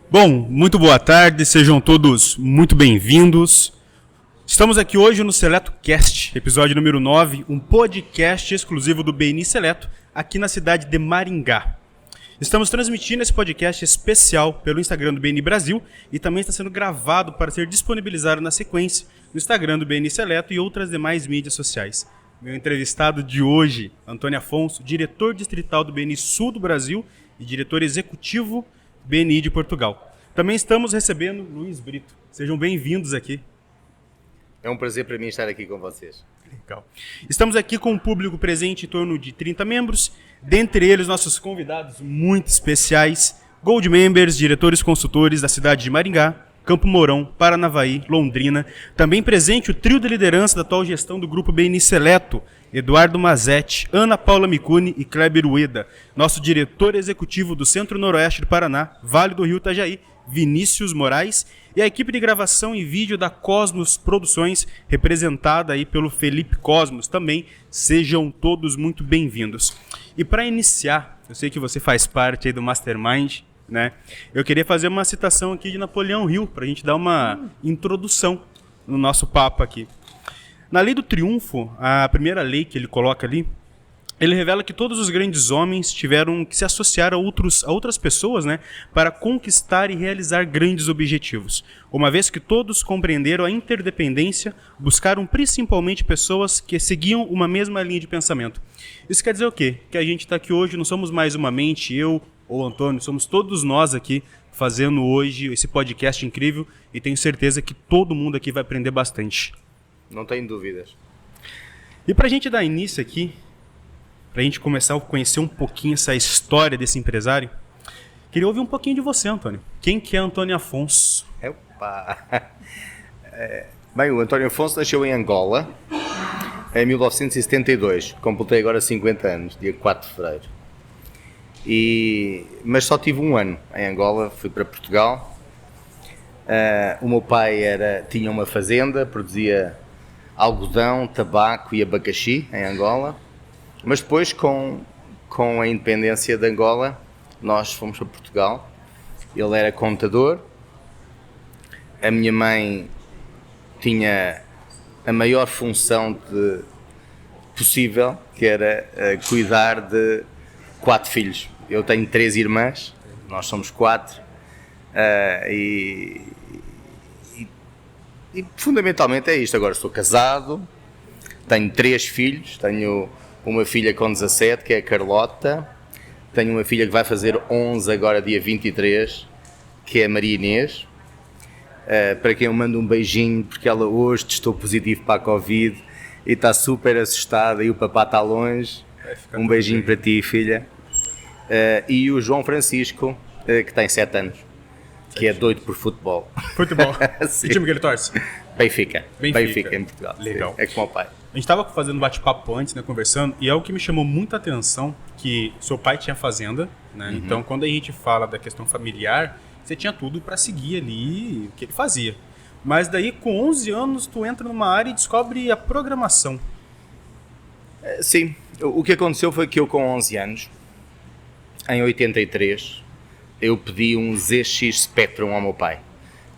Bom, muito boa tarde, sejam todos muito bem-vindos. Estamos aqui hoje no Seleto Cast, episódio número 9, um podcast exclusivo do BNI Seleto, aqui na cidade de Maringá. Estamos transmitindo esse podcast especial pelo Instagram do BNI Brasil e também está sendo gravado para ser disponibilizado na sequência no Instagram do BNI Seleto e outras demais mídias sociais. Meu entrevistado de hoje, Antônio Afonso, diretor distrital do BNI Sul do Brasil e diretor executivo BNI de Portugal. Também estamos recebendo Luiz Brito. Sejam bem-vindos aqui. É um prazer para mim estar aqui com vocês. Legal. Estamos aqui com um público presente em torno de 30 membros, dentre eles nossos convidados muito especiais, Gold Members, diretores consultores da cidade de Maringá, Campo Mourão, Paranavaí, Londrina. Também presente o trio de liderança da atual gestão do Grupo BNI Seleto, Eduardo Mazetti, Ana Paula Micuni e Kleber Ueda. Nosso diretor executivo do Centro-Noroeste do Paraná, Vale do Rio Itajaí, Vinícius Moraes. E a equipe de gravação e vídeo da Cosmos Produções, representada aí pelo Felipe Cosmos. Também sejam todos muito bem-vindos. E para iniciar, eu sei que você faz parte aí do Mastermind, né? Eu queria fazer uma citação aqui de Napoleão Hill, para a gente dar uma introdução no nosso papo aqui. Na Lei do Triunfo, a primeira lei que ele coloca ali, ele revela que todos os grandes homens tiveram que se associar a outras pessoas, né, para conquistar e realizar grandes objetivos. Uma vez que todos compreenderam a interdependência, buscaram principalmente pessoas que seguiam uma mesma linha de pensamento. Isso quer dizer o quê? Que a gente está aqui hoje, não somos mais uma mente, eu ou Antônio, somos todos nós aqui fazendo hoje esse podcast incrível e tenho certeza que todo mundo aqui vai aprender bastante. Não tenho dúvidas. E para a gente dar início aqui, para a gente começar a conhecer um pouquinho essa história desse empresário, queria ouvir um pouquinho de você, Antônio. Quem que é Antônio Afonso? Bem, o Antônio Afonso nasceu em Angola em 1972. Completei agora 50 anos, dia 4 de fevereiro. Mas só tive um ano em Angola, fui para Portugal. O meu pai tinha uma fazenda, produzia algodão, tabaco e abacaxi em Angola. Mas depois, com a independência de Angola, nós fomos para Portugal. Ele era contador. A minha mãe tinha a maior função possível, que era cuidar de 4 filhos. Eu tenho 3 irmãs, nós somos 4, e fundamentalmente é isto. Agora sou casado, tenho 3 filhos, tenho uma filha com 17, que é a Carlota, tenho uma filha que vai fazer 11 agora dia 23, que é a Maria Inês, para quem eu mando um beijinho, porque ela hoje testou positivo para a Covid e está super assustada e o papá está longe. Um beijinho para ti, filha. E o João Francisco, que tem 7 anos, que é doido por futebol. Futebol? Que time que ele torce? Benfica em Portugal. Legal. É como o pai. A gente estava fazendo um bate-papo antes, né, conversando, e é o que me chamou muita atenção, que seu pai tinha fazenda, né? Uhum. Então quando a gente fala da questão familiar, você tinha tudo para seguir ali o que ele fazia. Mas daí com 11 anos tu entra numa área e descobre a programação. Sim, o que aconteceu foi que eu com 11 anos, em 83, eu pedi um ZX Spectrum ao meu pai,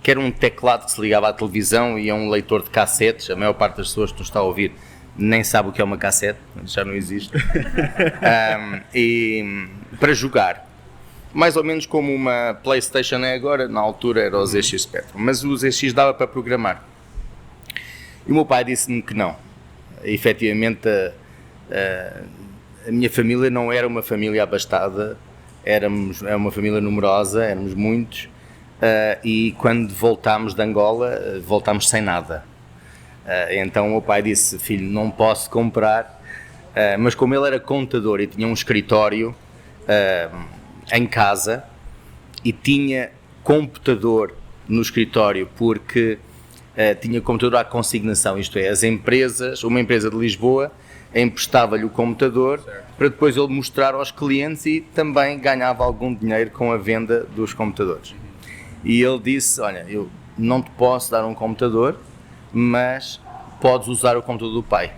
que era um teclado que se ligava à televisão e a um leitor de cassetes. A maior parte das pessoas que nos está a ouvir nem sabe o que é uma cassete, já não existe. E para jogar, mais ou menos como uma PlayStation é agora, na altura era o ZX Spectrum, mas o ZX dava para programar. E o meu pai disse-me que não. Efetivamente, a minha família não era uma família abastada, era uma família numerosa, éramos muitos, e quando voltámos de Angola, voltámos sem nada. Então o meu pai disse: filho, não posso comprar, mas como ele era contador e tinha um escritório em casa e tinha computador no escritório, porque tinha computador à consignação, isto é, uma empresa de Lisboa emprestava-lhe o computador, certo, para depois ele mostrar aos clientes, e também ganhava algum dinheiro com a venda dos computadores. E ele disse: olha, eu não te posso dar um computador, mas podes usar o computador do pai.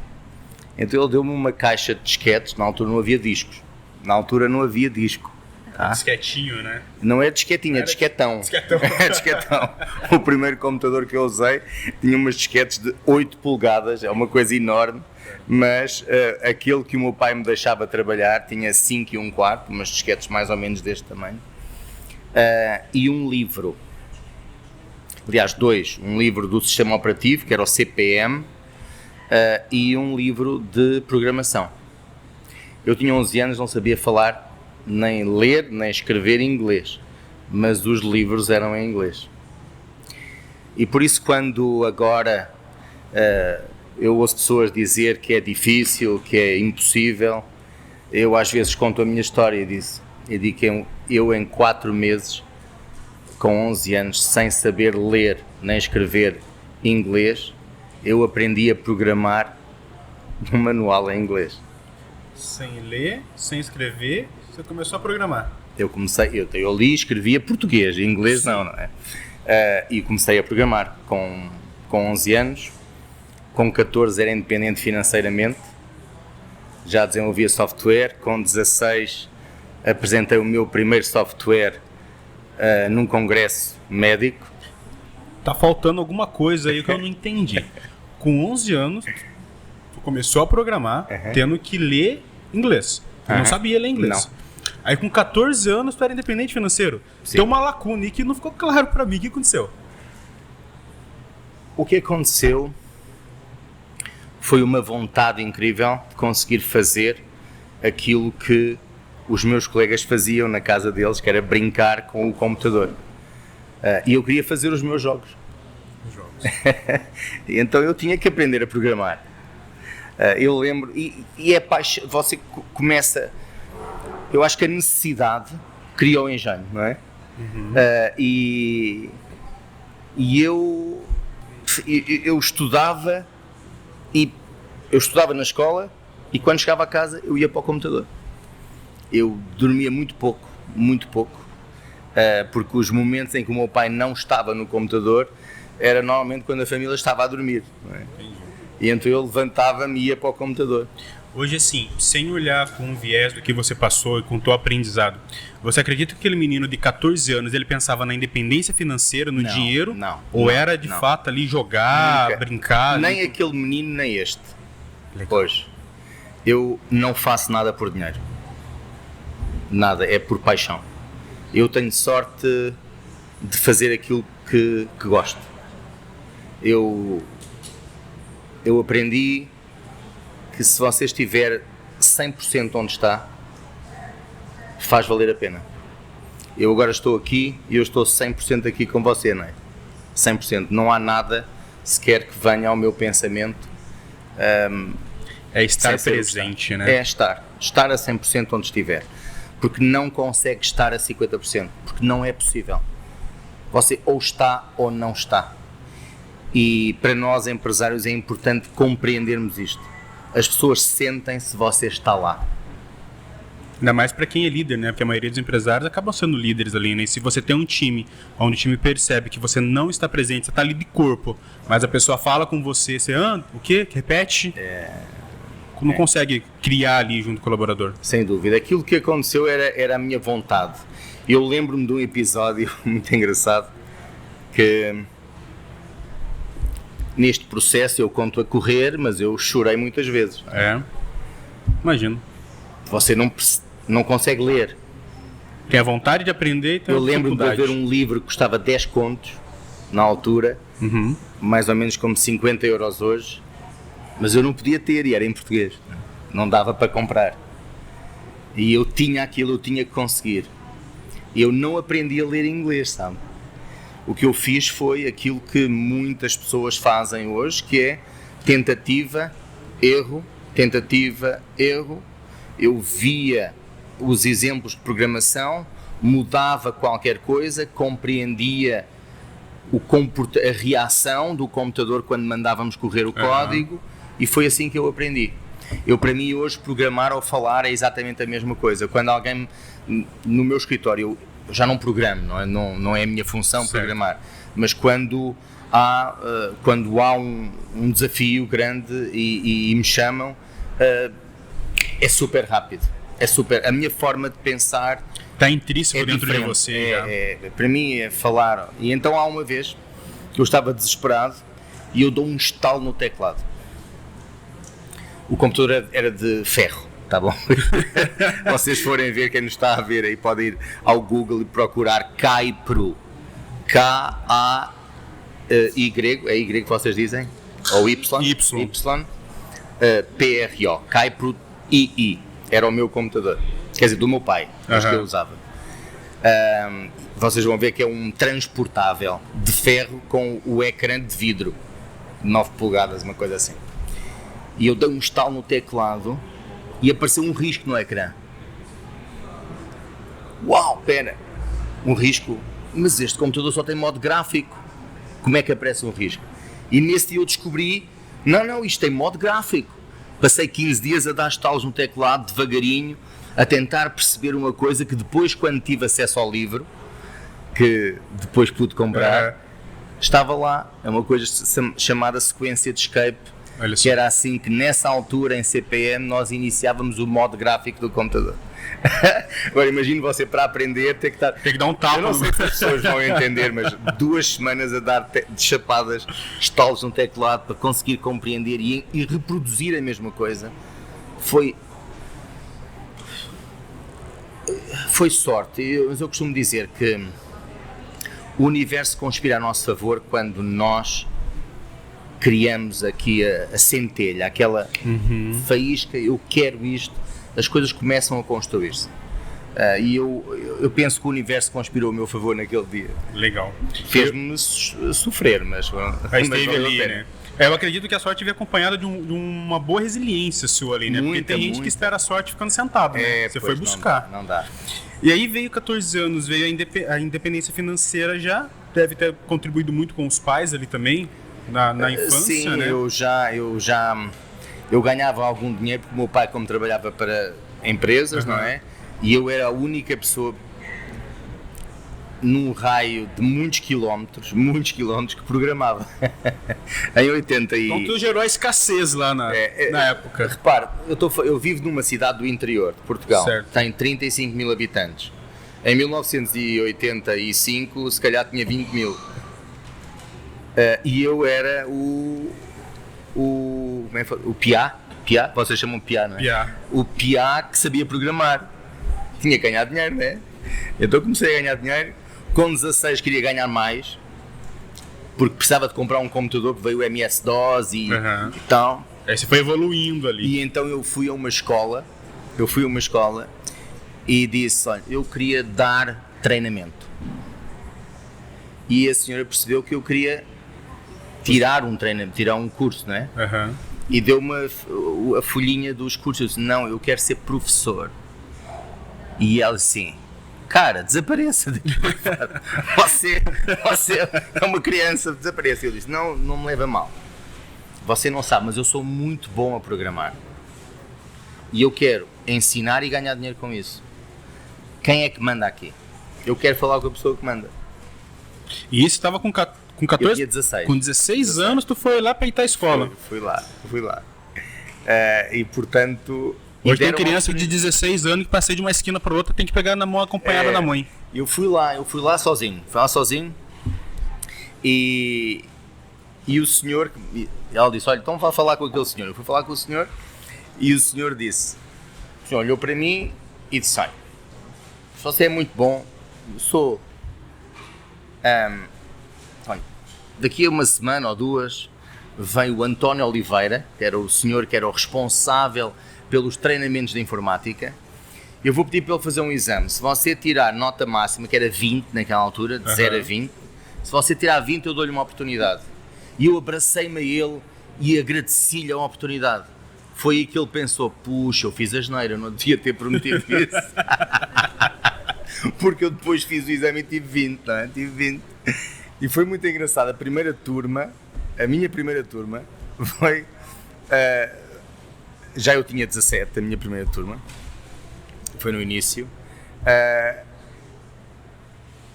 Então ele deu-me uma caixa de disquetes. Na altura não havia discos, Disquetinho, né? Não é disquetinho, é disquetão. Disquetão. É disquetão. O primeiro computador que eu usei tinha umas disquetes de 8 polegadas, é uma coisa enorme, mas aquele que o meu pai me deixava trabalhar tinha 5 1/4, umas disquetes mais ou menos deste tamanho, e um livro. Aliás, dois. Um livro do sistema operativo, que era o CP/M, e um livro de programação. Eu tinha 11 anos, não sabia falar, nem ler, nem escrever em inglês, mas os livros eram em inglês. E por isso, quando agora eu ouço pessoas dizer que é difícil, que é impossível, eu às vezes conto a minha história disso. Eu digo que eu em 4 meses, com 11 anos, sem saber ler nem escrever inglês, eu aprendi a programar um manual em inglês. Sem ler, sem escrever, você começou a programar. Eu li e escrevia português, inglês não é? E comecei a programar com 11 anos, com 14 era independente financeiramente, já desenvolvia software, com 16 apresentei o meu primeiro software num congresso médico. Tá faltando alguma coisa aí que eu não entendi. Com 11 anos, tu começou a programar tendo que ler inglês. Eu não sabia ler inglês. Não. Aí com 14 anos tu era independente financeiro. Sim. Tem uma lacuna aí que não ficou claro pra mim. O que aconteceu? O que aconteceu foi uma vontade incrível de conseguir fazer aquilo que os meus colegas faziam na casa deles, que era brincar com o computador. E eu queria fazer os meus jogos. E então eu tinha que aprender a programar. Eu lembro, e é paixão, você começa, eu acho que a necessidade cria o engenho, não é? E eu estudava, e eu estudava na escola, e quando chegava a casa eu ia para o computador. Eu dormia muito pouco, porque os momentos em que o meu pai não estava no computador era normalmente quando a família estava a dormir, não é? E então eu levantava-me e ia para o computador. Hoje, assim, sem olhar com um viés do que você passou e com o teu aprendizado, você acredita que aquele menino de 14 anos, ele pensava na independência financeira, no dinheiro? Ou era de fato ali jogar, brincar? Nem aquele menino, nem este. Hoje, eu não faço nada por dinheiro. Nada, é por paixão. Eu tenho sorte de fazer aquilo que gosto. Eu aprendi que se você estiver 100% onde está, faz valer a pena. Eu agora estou aqui e eu estou 100% aqui com você, não é? 100%. Não há nada sequer que venha ao meu pensamento. É estar presente, né? É estar a 100% onde estiver. Porque não consegue estar a 50%. Porque não é possível. Você ou está ou não está. E para nós empresários é importante compreendermos isto. As pessoas sentem se você está lá. Ainda mais para quem é líder, né? Porque a maioria dos empresários acabam sendo líderes ali, né? E se você tem um time onde o time percebe que você não está presente, você está ali de corpo, mas a pessoa fala com você, o quê? Repete? Não consegue criar ali junto com o colaborador. Sem dúvida. Aquilo que aconteceu era a minha vontade. Eu lembro-me de um episódio muito engraçado que neste processo eu conto a correr, mas eu chorei muitas vezes. Imagino. Você não consegue ler. Tem a vontade de aprender e tem Eu lembro-me de haver um livro que custava 10 contos na altura, mais ou menos como 50 euros hoje, mas eu não podia ter e era em português. Não dava para comprar. E eu tinha aquilo, eu tinha que conseguir. Eu não aprendi a ler inglês, sabe? O que eu fiz foi aquilo que muitas pessoas fazem hoje, que é tentativa, erro, tentativa, erro. Eu via os exemplos de programação, mudava qualquer coisa, compreendia a reação do computador quando mandávamos correr o código, e foi assim que eu aprendi. Para mim hoje programar ou falar é exatamente a mesma coisa. Quando alguém no meu escritório, eu já não programo, não é a minha função programar, mas quando há um desafio grande e me chamam, é super rápido. A minha forma de pensar Está intrínseco dentro diferente. de você. Para mim é falar. E então há uma vez que eu estava desesperado e eu dou um estalo no teclado. O computador era de ferro, tá bom? Vocês forem ver, quem nos está a ver aí pode ir ao Google e procurar Kaipro. K-A-Y, é Y que vocês dizem? Ou Y? Y. P-R-O, Kaipro II. Era o meu computador. Quer dizer, do meu pai, mas que eu usava. Vocês vão ver que é um transportável de ferro com o ecrã de vidro, 9 polegadas, uma coisa assim. E eu dei um estalo no teclado e apareceu um risco no ecrã. Uau, pera, um risco? Mas este computador só tem modo gráfico. Como é que aparece um risco? E nesse dia eu descobri, não, isto tem modo gráfico. Passei 15 dias a dar estalos no teclado, devagarinho, a tentar perceber uma coisa que depois, quando tive acesso ao livro, que depois pude comprar, estava lá. É uma coisa chamada sequência de escape, que era assim que nessa altura em CP/M nós iniciávamos o modo gráfico do computador. Agora imagino você para aprender ter que dar um tapa. Eu não sei se as pessoas vão entender, mas 2 semanas a dar de chapadas, estalos no teclado para conseguir compreender e reproduzir a mesma coisa foi sorte. Mas eu costumo dizer que o universo conspira a nosso favor quando nós criamos aqui a centelha, aquela faísca, eu quero isto, as coisas começam a construir-se. E eu penso que o universo conspirou a meu favor naquele dia. Legal. Fez-me sofrer, mas esteve ali, né? Eu acredito que a sorte veio acompanhada de uma boa resiliência sua ali, né? Porque tem gente que espera a sorte ficando sentado, né? Você foi buscar. Não dá. E aí veio 14 anos, veio a independência financeira já, deve ter contribuído muito com os pais ali também, na infância, sim, né? Eu ganhava algum dinheiro porque o meu pai, como trabalhava para empresas, não é? E eu era a única pessoa num raio de muitos quilómetros que programava. Em 80 e... Então tu gerou a escassez lá na época. Repare, eu vivo numa cidade do interior de Portugal, certo. Tem 35 mil habitantes. Em 1985 se calhar tinha 20 mil. E eu era o piá, vocês chamam piá, não é? Piá. O piá que sabia programar. Tinha que ganhar dinheiro, não é? Então comecei a ganhar dinheiro. Com 16 queria ganhar mais, porque precisava de comprar um computador, que veio o MS-DOS e tal. Aí você foi evoluindo ali. E então eu fui a uma escola e disse, olha, eu queria dar treinamento. E a senhora percebeu que eu queria tirar um treinamento, tirar um curso, não é? E deu-me a folhinha dos cursos. Eu disse, não, eu quero ser professor. E ela assim, cara, desapareça. Você é uma criança, desapareça. Eu disse, não me leva a mal. Você não sabe, mas eu sou muito bom a programar. E eu quero ensinar e ganhar dinheiro com isso. Quem é que manda aqui? Eu quero falar com a pessoa que manda. E isso estava com 14? Eu tinha 16. Com 16 anos tu foi lá peitar a escola. Fui lá. E portanto... Hoje tem criança de 16 anos que passei de uma esquina para outra, tem que pegar na mão acompanhada da mãe. Eu fui lá sozinho. E o senhor, ela disse, olha, então vá falar com aquele senhor. Eu fui falar com o senhor e o senhor disse, o senhor olhou para mim e disse, olha, você é muito bom, sou, olha, daqui a uma semana ou 2 vem o António Oliveira, que era o senhor que era o responsável pelos treinamentos de informática. Eu vou pedir para ele fazer um exame. Se você tirar nota máxima, que era 20 naquela altura, de 0 a 20, se você tirar 20 eu dou-lhe uma oportunidade. E eu abracei-me a ele e agradeci-lhe a oportunidade. Foi aí que ele pensou, puxa, eu fiz asneira, eu não devia ter prometido isso. Porque eu depois fiz o exame e tive 20, não é? Tive 20. E foi muito engraçado. A minha primeira turma foi... já eu tinha 17, a minha primeira turma, foi no início.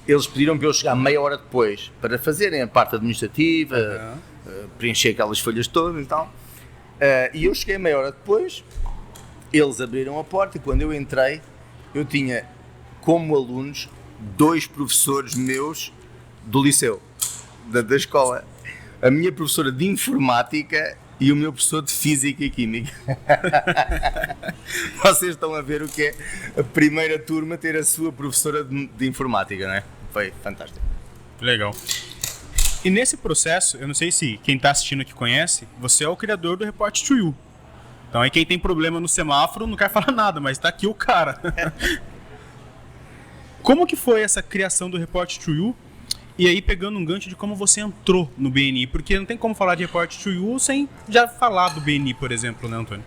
Eles pediram para eu chegar meia hora depois para fazerem a parte administrativa, preencher aquelas folhas todas e tal. E eu cheguei meia hora depois, eles abriram a porta e quando eu entrei, eu tinha como alunos 2 professores meus do liceu, da escola. A minha professora de informática e o meu professor de física e química. Vocês estão a ver o que é a primeira turma ter a sua professora de informática, não é? Foi fantástico. Legal. E nesse processo, eu não sei se quem está assistindo aqui conhece, você é o criador do Report to You. Então aí quem tem problema no semáforo não quer falar nada, mas tá aqui o cara. Como que foi essa criação do Report to You? E aí pegando um gancho de como você entrou no BNI, porque não tem como falar de Report to You sem já falar do BNI, por exemplo, né, Antônio?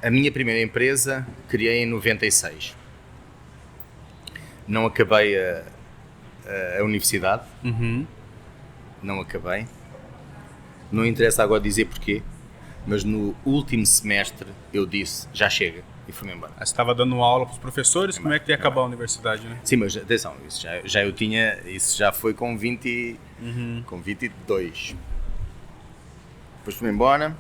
A minha primeira empresa criei em 96. Não acabei a universidade. Não acabei. Não interessa agora dizer porquê, mas no último semestre eu disse, já chega, e fui-me embora. Você estava dando aula para os professores, como é que ia acabar a universidade, né? Sim, mas atenção, isso já eu tinha, isso já foi com 20, com 22. Depois fui-me embora,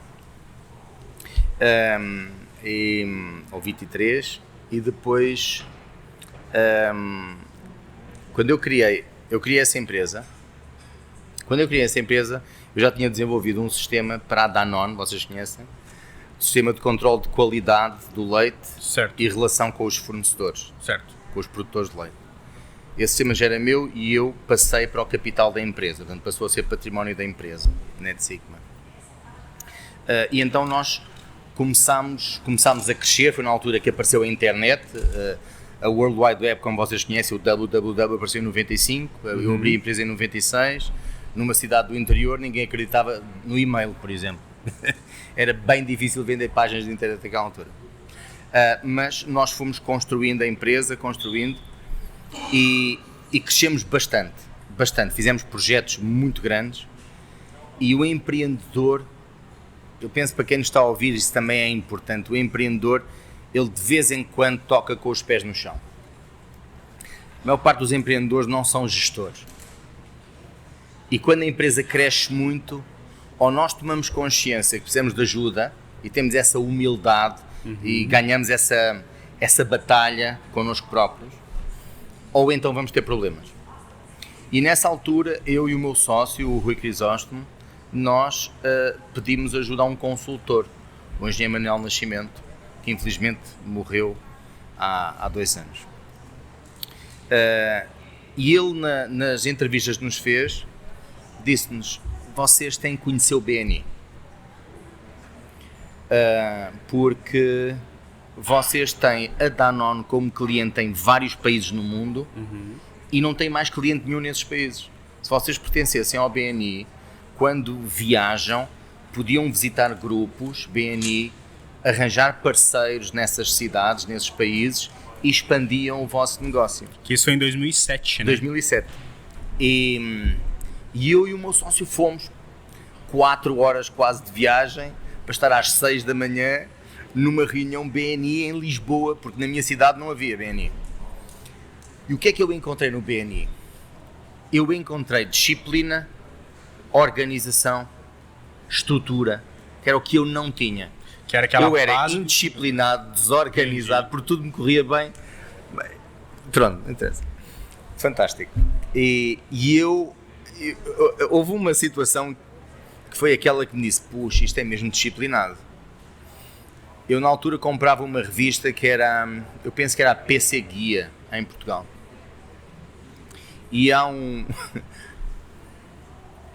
ou 23, e depois, quando eu criei essa empresa, eu já tinha desenvolvido um sistema para a Danone, vocês conhecem? Sistema de controle de qualidade do leite, certo, e relação com os fornecedores, certo, com os produtores de leite. Esse sistema já era meu e eu passei para o capital da empresa, portanto passou a ser património da empresa, Net Sigma. E então nós começámos a crescer, foi na altura que apareceu a internet, a World Wide Web, como vocês conhecem, o www apareceu em 95, eu abri a empresa em 96, numa cidade do interior, ninguém acreditava no e-mail, por exemplo. Era bem difícil vender páginas de internet naquela altura. Mas nós fomos construindo a empresa, e crescemos bastante. Fizemos projetos muito grandes e o empreendedor, eu penso para quem nos está a ouvir, isso também é importante, o empreendedor, ele de vez em quando toca com os pés no chão. A maior parte dos empreendedores não são gestores. E quando a empresa cresce muito, ou nós tomamos consciência que precisamos de ajuda e temos essa humildade e ganhamos essa batalha connosco próprios, ou então vamos ter problemas. E nessa altura, eu e o meu sócio, o Rui Crisóstomo, nós pedimos ajuda a um consultor, o engenheiro Manuel Nascimento, que infelizmente morreu há 2 anos. E ele, nas entrevistas que nos fez, disse-nos, vocês têm que conhecer o BNI, porque vocês têm a Danone como cliente em vários países no mundo e não tem mais cliente nenhum nesses países. Se vocês pertencessem ao BNI, quando viajam, podiam visitar grupos BNI, arranjar parceiros nessas cidades, nesses países, e expandiam o vosso negócio. Que isso foi em 2007, né? 2007. E eu e o meu sócio fomos 4 horas quase de viagem para estar às 6 da manhã numa reunião BNI em Lisboa, porque na minha cidade não havia BNI. E o que é que eu encontrei no BNI? Eu encontrei disciplina, organização, estrutura, que era o que eu não tinha. Que era aquela eu era base... indisciplinado, desorganizado, porque tudo me corria bem. Pronto, não interessa. Fantástico. E houve uma situação que foi aquela que me disse, puxa, isto é mesmo disciplinado. Eu na altura comprava uma revista que era, eu penso que era a PC Guia, em Portugal. E há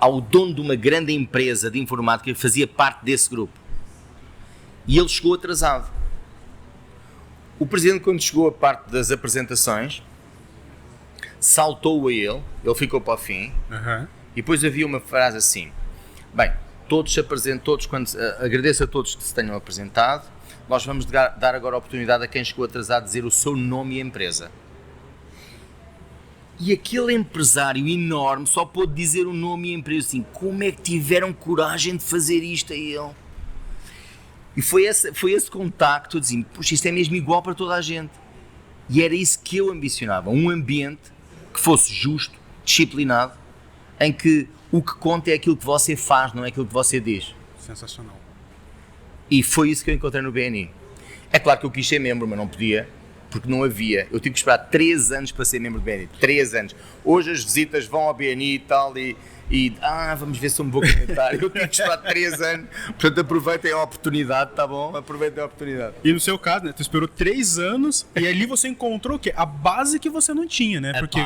o dono de uma grande empresa de informática que fazia parte desse grupo. E ele chegou atrasado. O presidente, quando chegou a parte das apresentações, saltou a ele ficou para o fim, e depois havia uma frase assim, bem, agradeço a todos que se tenham apresentado, nós vamos dar agora a oportunidade a quem chegou atrasado dizer o seu nome e empresa. E aquele empresário enorme só pôde dizer o nome e a empresa assim, como é que tiveram coragem de fazer isto a ele? E foi esse contacto, dizendo, puxa, isto é mesmo igual para toda a gente. E era isso que eu ambicionava, um ambiente que fosse justo, disciplinado, em que o que conta é aquilo que você faz, não é aquilo que você diz. Sensacional. E foi isso que eu encontrei no BNI. É claro que eu quis ser membro, mas não podia, porque não havia. Eu tive que esperar 3 anos para ser membro do BNI. 3 anos. Hoje as visitas vão ao BNI e tal, vamos ver se eu me vou candidatar. Eu tive que esperar 3 anos, portanto aproveitem a oportunidade, tá bom? Aproveitem a oportunidade. E no seu caso, né, tu esperou 3 anos e ali você encontrou o quê? A base que você não tinha, né? Porque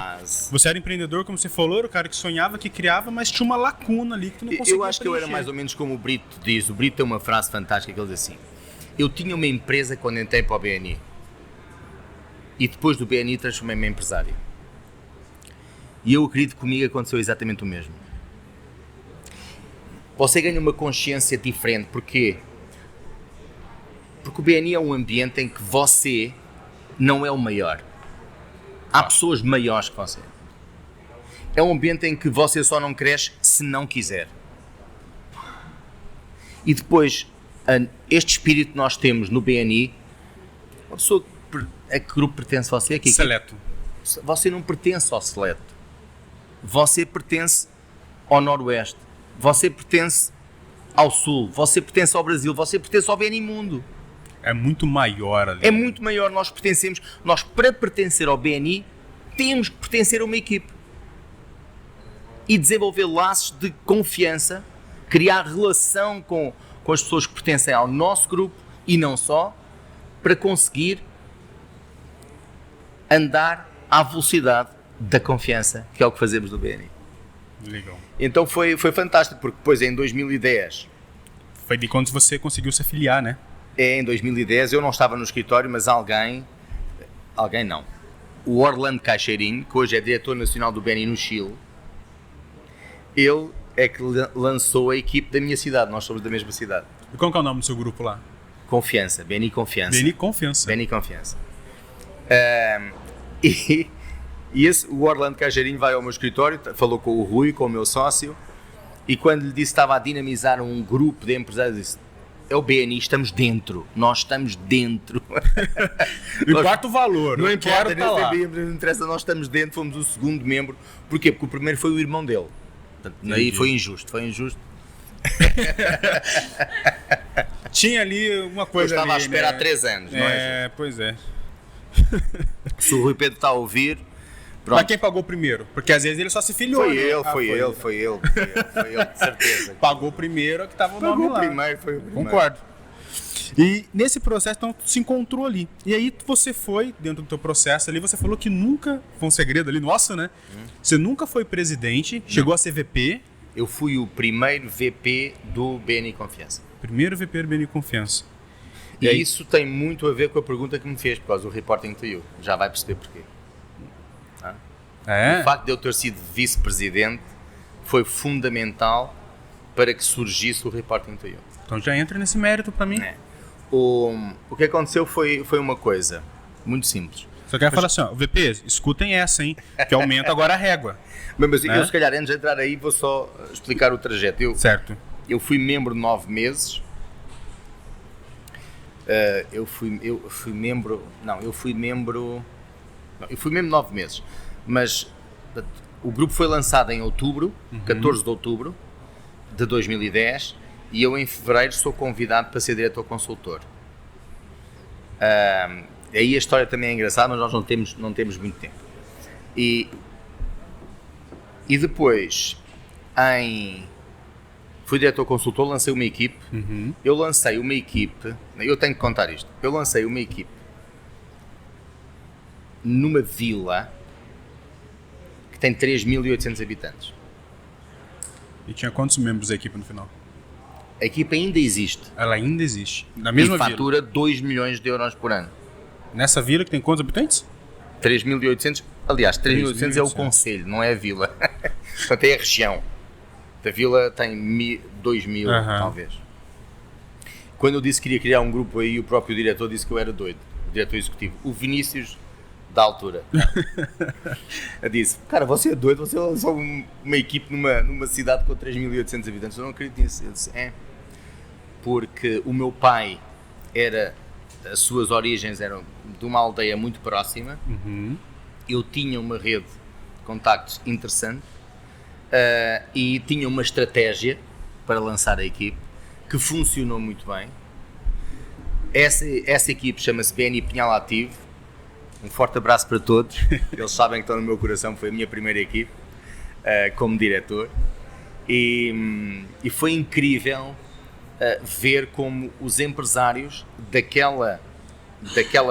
você era empreendedor, como você falou, era o cara que sonhava, que criava, mas tinha uma lacuna ali que tu não conseguia Eu acho que eu era mais ou menos como o Brito diz. O Brito tem uma frase fantástica que ele diz assim: eu tinha uma empresa quando entrei para o BNI e depois do BNI transformei-me em empresário. E eu acredito que comigo aconteceu exatamente o mesmo. Você ganha uma consciência diferente. Porquê? Porque o BNI é um ambiente em que você não é o maior. Há pessoas maiores que você. É um ambiente em que você só não cresce se não quiser. E depois, este espírito que nós temos no BNI, a pessoa a que grupo pertence você? Aqui, Seleto. Você não pertence ao Seleto. Você pertence ao Noroeste. Você pertence ao Sul. Você pertence ao Brasil. Você pertence ao BNI Mundo. É muito maior ali. É muito maior. Nós pertencemos. Nós, para pertencer ao BNI, temos que pertencer a uma equipe. E desenvolver laços de confiança, criar relação com as pessoas que pertencem ao nosso grupo e não só, para conseguir andar à velocidade da confiança, que é o que fazemos no BNI. Legal. Então foi fantástico, porque depois em 2010... Foi de quando você conseguiu se afiliar, né? Em 2010 eu não estava no escritório, mas alguém não. O Orlando Caixeirinho, que hoje é diretor nacional do BNI no Chile, ele é que lançou a equipe da minha cidade. Nós somos da mesma cidade. E qual que é o nome do seu grupo lá? Confiança, BNI Confiança. BNI Confiança. BNI Confiança. O Orlando Caixeirinho vai ao meu escritório, falou com o Rui, com o meu sócio, e quando lhe disse que estava a dinamizar um grupo de empresários, disse: é o BNI, estamos dentro, nós estamos dentro. Não importa o valor, não importa, não interessa, nós estamos dentro, fomos o segundo membro. Porquê? Porque o primeiro foi o irmão dele. Portanto, aí foi injusto. Tinha ali uma coisa. Eu estava ali, à espera né? há 3 anos, não é? Pois é. Se o Rui Pedro está a ouvir, pronto. Mas quem pagou primeiro? Porque às vezes ele só se filiou. Foi né? ele, de certeza. Pagou primeiro, que estava o nome lá. Foi o primeiro. Concordo. E nesse processo, então, tu se encontrou ali. E aí você foi, dentro do teu processo ali, você falou que nunca, foi um segredo ali nosso, né? Você nunca foi presidente, chegou a ser VP. Eu fui o primeiro VP do BNI Confiança. Primeiro VP do BNI Confiança. E isso tem muito a ver com a pergunta que me fez, por causa do Reporting to You. Já vai perceber porquê. O facto de eu ter sido vice-presidente foi fundamental para que surgisse o Reporting to You. Então já entra nesse mérito para mim. O que aconteceu foi uma coisa muito simples. Só quero falar assim, ó, VP, escutem essa, hein? Que aumenta agora a régua. Mas eu, se calhar, antes de entrar aí, vou só explicar o trajeto. Certo. Eu fui membro 9 meses. Eu fui membro 9 meses. Mas o grupo foi lançado em outubro, 14 de outubro de 2010, e eu em fevereiro sou convidado para ser diretor consultor. Aí a história também é engraçada, mas nós não temos muito tempo. E depois, fui diretor consultor, lancei uma equipe. Eu lancei uma equipe, eu tenho que contar isto, eu lancei uma equipe numa vila que tem 3.800 habitantes. E tinha quantos membros da equipe no final? A equipe ainda existe. Ela ainda existe. Na mesma vila. E fatura 2 milhões de euros por ano. Nessa vila que tem quantos habitantes? 3.800. Aliás, 3.800 é o concelho, não é a vila. Portanto, é a região. A vila tem 2.000, talvez. Quando eu disse que queria criar um grupo aí, o próprio diretor disse que eu era doido. O diretor executivo. O Vinícius, da altura. Eu disse: cara, você é doido, você é só uma equipe numa cidade com 3.800 habitantes. Eu não acredito nisso. Eu disse: porque o meu pai as suas origens eram de uma aldeia muito próxima. Eu tinha uma rede de contactos interessante e tinha uma estratégia para lançar a equipe que funcionou muito bem. Essa equipe chama-se BNI Pinhal Ativo. Um forte abraço para todos. Eles sabem que estão no meu coração, foi a minha primeira equipe como diretor. E foi incrível ver como os empresários daquela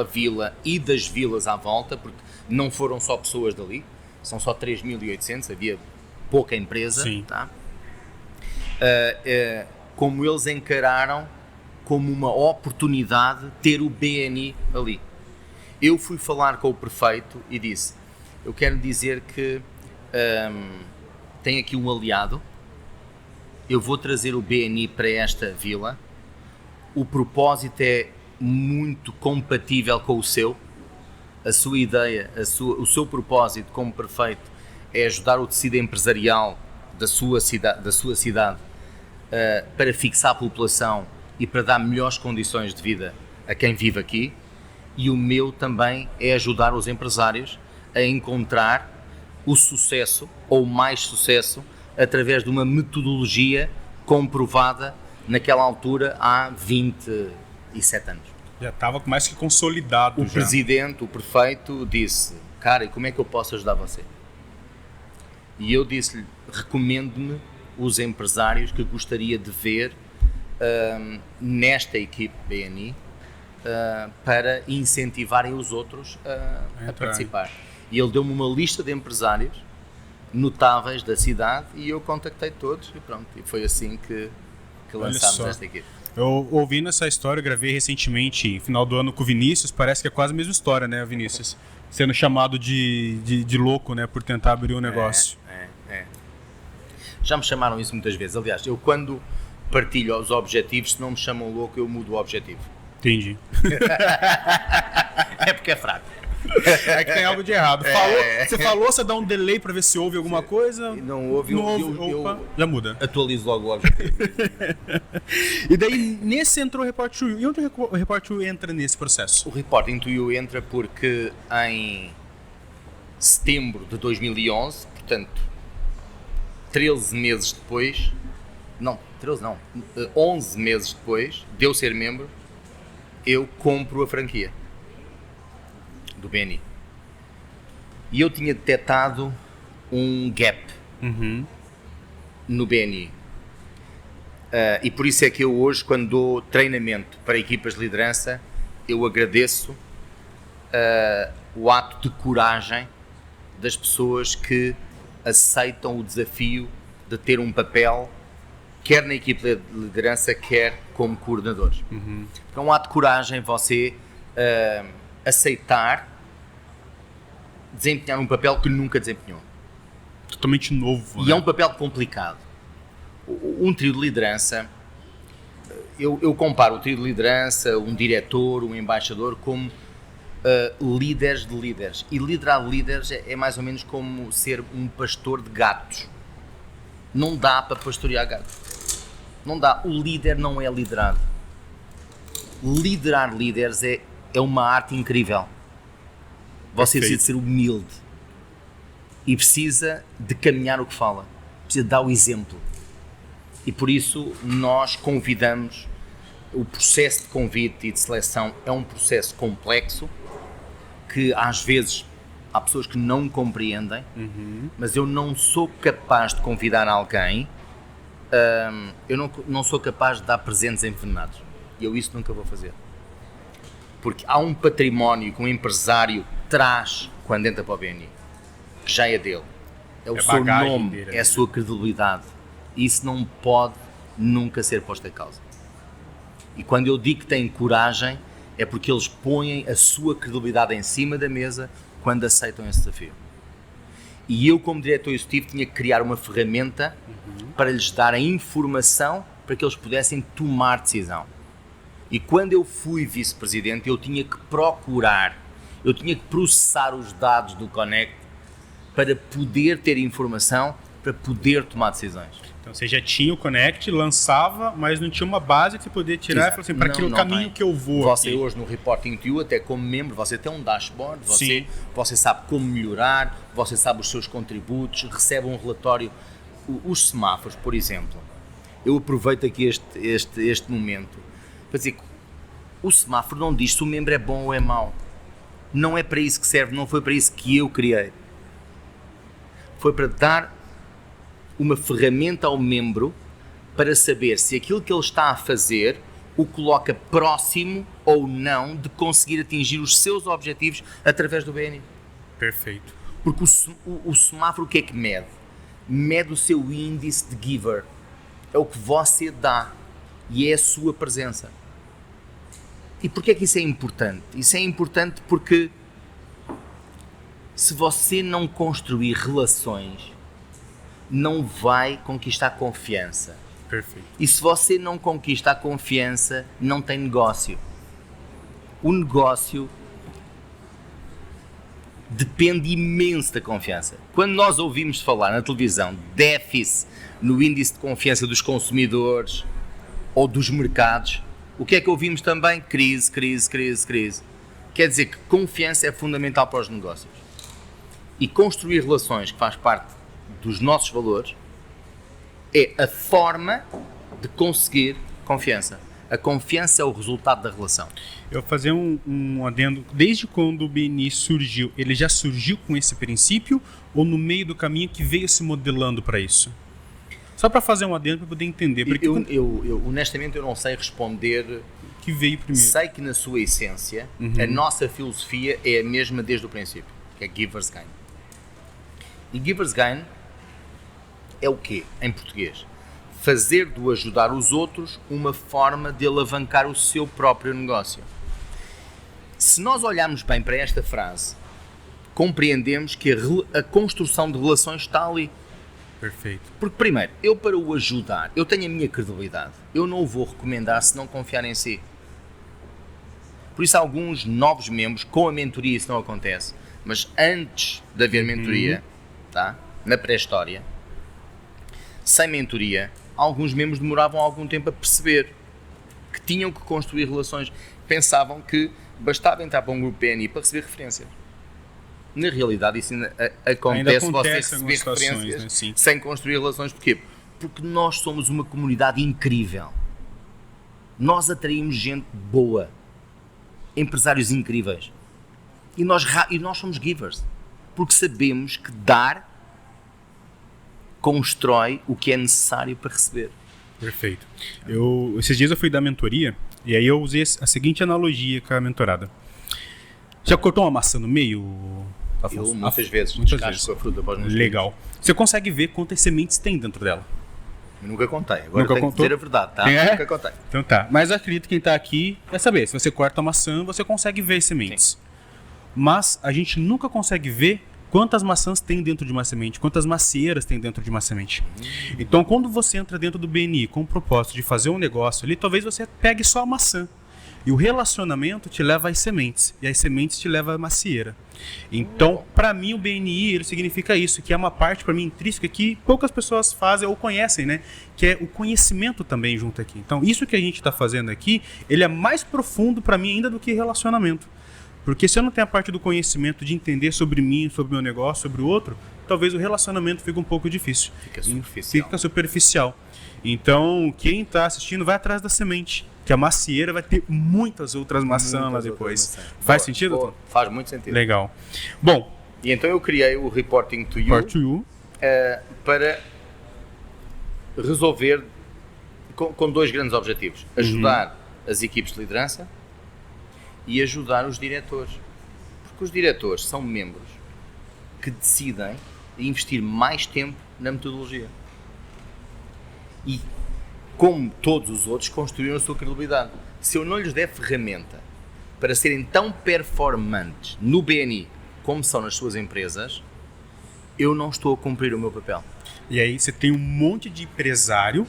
vila e das vilas à volta, porque não foram só pessoas dali, são só 3.800, havia pouca empresa, tá? Como eles encararam como uma oportunidade ter o BNI ali. Eu fui falar com o prefeito e disse, eu quero dizer que tenho aqui um aliado, eu vou trazer o BNI para esta vila, o propósito é muito compatível com o seu, a sua ideia, o seu propósito como prefeito é ajudar o tecido empresarial da sua cidade para fixar a população e para dar melhores condições de vida a quem vive aqui, e o meu também é ajudar os empresários a encontrar o sucesso ou mais sucesso através de uma metodologia comprovada naquela altura há 27 anos. Já estava mais que consolidado. O presidente, o prefeito disse, cara, e como é que eu posso ajudar você? E eu disse-lhe, recomendo-me os empresários que gostaria de ver nesta equipe BNI para incentivarem os outros a participar. E ele deu-me uma lista de empresários notáveis da cidade e eu contactei todos e pronto, e foi assim que lançámos esta equipe. Eu ouvindo essa história, eu gravei recentemente, final do ano com o Vinícius, parece que é quase a mesma história, né, Vinícius? Sendo chamado de louco, né, por tentar abrir um negócio. Já me chamaram isso muitas vezes, aliás, eu quando partilho os objetivos, se não me chamam louco, eu mudo o objetivo. Entendi. É porque é fraco. É que tem algo de errado. Você falou, você dá um delay para ver se ouve alguma coisa. Não ouve, eu já muda. Atualizo logo o objetivo. E daí, nesse entrou o Report to You. E onde o Report to You entra nesse processo? O Reporting to You entra porque em setembro de 2011, portanto, 13 meses depois, 11 meses depois de eu ser membro, eu compro a franquia do BNI. E eu tinha detectado um gap no BNI. E por isso é que eu hoje, quando dou treinamento para equipas de liderança, eu agradeço o ato de coragem das pessoas que aceitam o desafio de ter um papel, quer na equipa de liderança, quer como coordenadores. É um ato de coragem você aceitar desempenhar um papel que nunca desempenhou. Totalmente novo. E né? é um papel complicado. Um trio de liderança, eu comparo o trio de liderança, um diretor, um embaixador, como líderes de líderes. E liderar líderes é mais ou menos como ser um pastor de gatos. Não dá para pastorear gatos. Não dá. O líder não é liderado. Liderar líderes é uma arte incrível. Você precisa de ser humilde e precisa de caminhar o que fala, precisa dar o exemplo. E por isso nós convidamos, o processo de convite e de seleção é um processo complexo, que às vezes há pessoas que não compreendem, mas eu não sou capaz de convidar alguém, eu não sou capaz de dar presentes envenenados. E eu isso nunca vou fazer. Porque há um património que um empresário traz quando entra para o BNI, que já é dele. É o seu nome, dele, é a sua credibilidade. E isso não pode nunca ser posto em causa. E quando eu digo que têm coragem, é porque eles põem a sua credibilidade em cima da mesa quando aceitam esse desafio. E eu, como diretor executivo, tinha que criar uma ferramenta para lhes dar a informação para que eles pudessem tomar decisão. E quando eu fui vice-presidente, eu tinha que eu tinha que processar os dados do Connect para poder ter informação, para poder tomar decisões. Então você já tinha o Connect, lançava, mas não tinha uma base que você podia tirar. Exato. E falar assim, para aquele caminho que eu vou. Você aqui. Hoje no Reporting to You, até como membro, você tem um dashboard, você sabe como melhorar, você sabe os seus contributos, recebe um relatório. Os semáforos, por exemplo, eu aproveito aqui este momento para dizer que O semáforo não diz se o membro é bom ou é mau. Não é para isso que serve, não foi para isso que eu criei. Foi para dar uma ferramenta ao membro para saber se aquilo que ele está a fazer o coloca próximo ou não de conseguir atingir os seus objetivos através do BNI. Perfeito. Porque o semáforo o que é que mede? Mede o seu índice de giver. É o que você dá e é a sua presença. E porquê é que isso é importante? Isso é importante porque se você não construir relações, não vai conquistar confiança. Perfeito. E se você não conquista a confiança, não tem negócio. O negócio depende imenso da confiança. Quando nós ouvimos falar na televisão déficit no índice de confiança dos consumidores ou dos mercados, o que é que ouvimos também? Crise. Quer dizer que confiança é fundamental para os negócios. E construir relações, que faz parte dos nossos valores, é a forma de conseguir confiança. A confiança é o resultado da relação. Eu vou fazer um adendo. Desde quando o BNI surgiu, ele já surgiu com esse princípio ou no meio do caminho que veio se modelando para isso? Só para fazer um adendo para poder entender. Porque Honestamente, eu não sei responder. Que veio primeiro. Sei que na sua essência, a nossa filosofia é a mesma desde o princípio, que é Giver's Gain. E Giver's Gain é o quê, em português? Fazer do ajudar os outros uma forma de alavancar o seu próprio negócio. Se nós olharmos bem para esta frase, compreendemos que a construção de relações está ali. Perfeito. Porque primeiro, eu para o ajudar, eu tenho a minha credibilidade. Eu não o vou recomendar se não confiar em si. Por isso alguns novos membros, com a mentoria isso não acontece, mas antes de haver mentoria, tá? Na pré-história, sem mentoria, alguns membros demoravam algum tempo a perceber que tinham que construir relações. Pensavam que bastava entrar para um grupo PNI para receber referências. Na realidade, isso ainda acontece você receber referências, né? Sem construir relações. Porquê? Porque nós somos uma comunidade incrível. Nós atraímos gente boa, empresários incríveis. E nós somos givers. Porque sabemos que dar constrói o que é necessário para receber. Perfeito. Esses dias eu fui dar mentoria e aí eu usei a seguinte analogia com a mentorada. Já cortou uma maçã no meio, Afonso? Eu muitas vezes descasco a fruta para os meus Legal. filhos. Você consegue ver quantas sementes tem dentro dela? Eu nunca contei. Agora nunca tenho que dizer a verdade, tá? Nunca contei. Então tá. Mas eu acredito que quem está aqui quer saber. Se você corta a maçã, você consegue ver as sementes. Sim. Mas a gente nunca consegue ver quantas maçãs tem dentro de uma semente, quantas macieiras tem dentro de uma semente. Então, quando você entra dentro do BNI com o propósito de fazer um negócio ali, talvez você pegue só a maçã. E o relacionamento te leva às sementes. E as sementes te levam à macieira. Então, para mim, o BNI ele significa isso, que é uma parte, para mim, intrínseca que poucas pessoas fazem ou conhecem, né? Que é o conhecimento também junto aqui. Então, isso que a gente está fazendo aqui, ele é mais profundo para mim ainda do que relacionamento. Porque se eu não tenho a parte do conhecimento de entender sobre mim, sobre o meu negócio, sobre o outro, talvez o relacionamento fique um pouco difícil. Fica superficial. Então, quem está assistindo vai atrás da semente, que a macieira vai ter muitas outras maçãs lá depois. Faz sentido? Boa. Faz muito sentido. Legal. Bom. E então eu criei o Reporting to You, para resolver com dois grandes objetivos. Ajudar as equipes de liderança e ajudar os diretores. Porque os diretores são membros que decidem investir mais tempo na metodologia. E, como todos os outros, construíram a sua credibilidade. Se eu não lhes der ferramenta para serem tão performantes no BNI como são nas suas empresas, eu não estou a cumprir o meu papel. E aí você tem um monte de empresário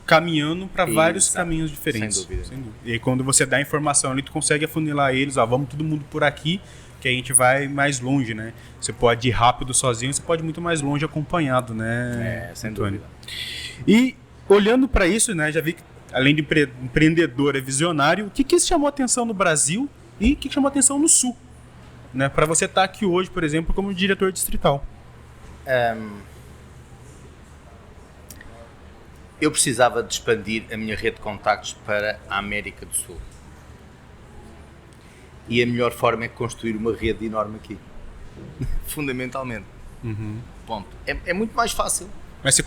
caminhando para vários caminhos diferentes. Sem dúvida. E aí quando você dá a informação ali, tu consegue afunilar eles, vamos todo mundo por aqui, que a gente vai mais longe, né? Você pode ir rápido sozinho, você pode ir muito mais longe acompanhado, né? Sem Antônio? dúvida. E olhando para isso, né, já vi que além de empreendedor, é visionário. O que chamou a atenção no Brasil e o que chamou a atenção no Sul? Né, para você estar aqui hoje, por exemplo, como diretor distrital. Eu precisava de expandir a minha rede de contactos para a América do Sul. E a melhor forma é construir uma rede enorme aqui. Fundamentalmente. Ponto. É muito mais fácil. Mas você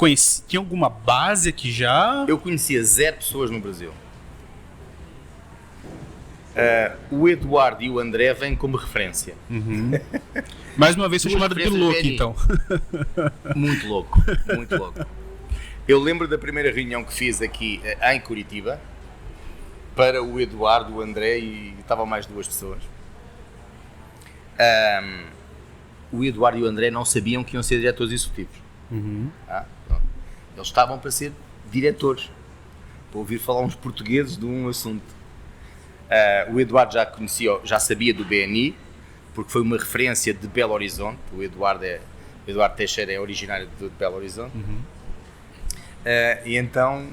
tinha alguma base aqui já? Eu conhecia 0 pessoas no Brasil. O Eduardo e o André vêm como referência. Mais uma vez sou Duas chamado de referências louco, BNI. então. Muito louco, muito louco. Eu lembro da primeira reunião que fiz aqui em Curitiba para o Eduardo, o André e estavam mais 2 pessoas. O Eduardo e o André não sabiam que iam ser diretores executivos. Eles estavam para ser diretores, para ouvir falar uns portugueses de um assunto. O Eduardo já sabia do BNI, porque foi uma referência de Belo Horizonte. O Eduardo Teixeira é originário de Belo Horizonte. E então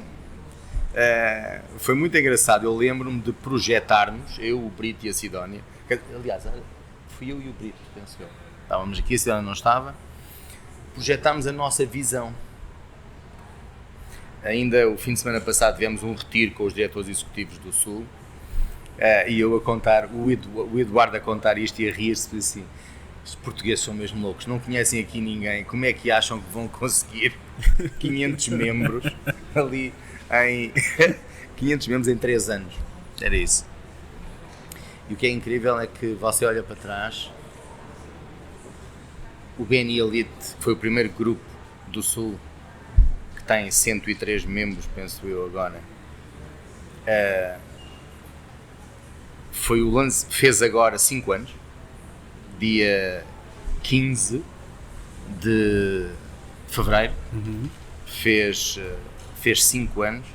foi muito engraçado. Eu lembro-me de projetarmos, eu, o Brito e a Sidónia. Aliás, fui eu e o Brito, penso eu. Estávamos aqui, a Sidónia não estava. Projetámos a nossa visão. Ainda o fim de semana passado tivemos um retiro com os diretores executivos do Sul. E eu a contar, o Eduardo a contar isto e a rir-se assim: os portugueses são mesmo loucos, não conhecem aqui ninguém, como é que acham que vão conseguir 500 membros ali em 500 membros em 3 anos? Era isso. E o que é incrível é que você olha para trás, o BNI Elite foi o primeiro grupo do Sul que tem 103 membros, penso eu agora. Foi o lance, fez agora 5 anos, dia 15 de fevereiro, fez 5 anos,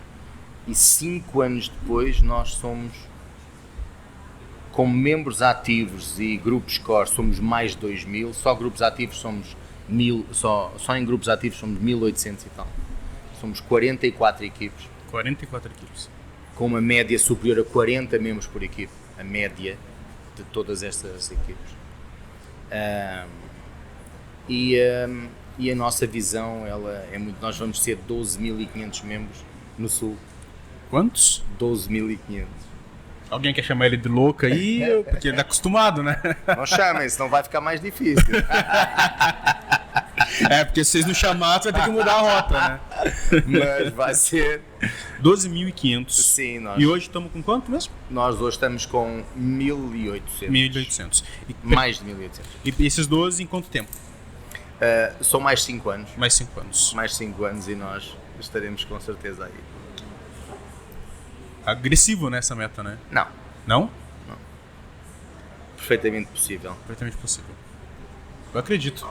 e 5 anos depois nós somos, como membros ativos e grupos core, somos mais de 2.000, só grupos ativos somos 1.000, só em grupos ativos somos 1.800 e tal. Somos 44 equipes. 44 equipes. Com uma média superior a 40 membros por equipe, a média de todas estas equipes. E a nossa visão, ela é muito. Nós vamos ser 12.500 membros no Sul. Quantos? 12.500. Alguém quer chamar ele de louco aí? Porque ele tá acostumado, né? Não chamem, senão vai ficar mais difícil. Porque se vocês não chamarem, você vai ter que mudar a rota, né? Mas vai ser 12.500. Sim, E hoje estamos com quanto mesmo? Nós hoje estamos com 1.800. 1.800. Mais de 1.800. E esses 12 em quanto tempo? São mais 5 anos. Mais 5 anos. Mais 5 anos e nós estaremos com certeza aí. Agressivo nessa meta, né? Não. Não? Não. Perfeitamente possível. Perfeitamente possível. Eu acredito.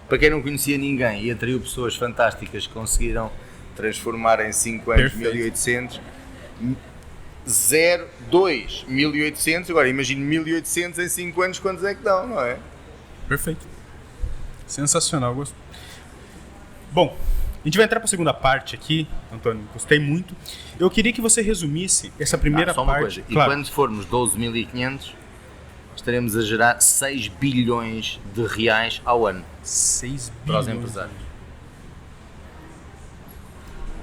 Para quem não conhecia ninguém e atraiu pessoas fantásticas que conseguiram transformar em 5 anos 1.800, 1.800, agora imagine 1.800 em 5 anos, quantos é que dão, não é? Perfeito. Sensacional, gosto. Bom, a gente vai entrar para a segunda parte aqui, Antônio, gostei muito. Eu queria que você resumisse essa primeira só parte. Uma coisa. Claro. E quando formos 12.500, estaremos a gerar 6 bilhões de reais ao ano. 6 bilhões. Para os empresários.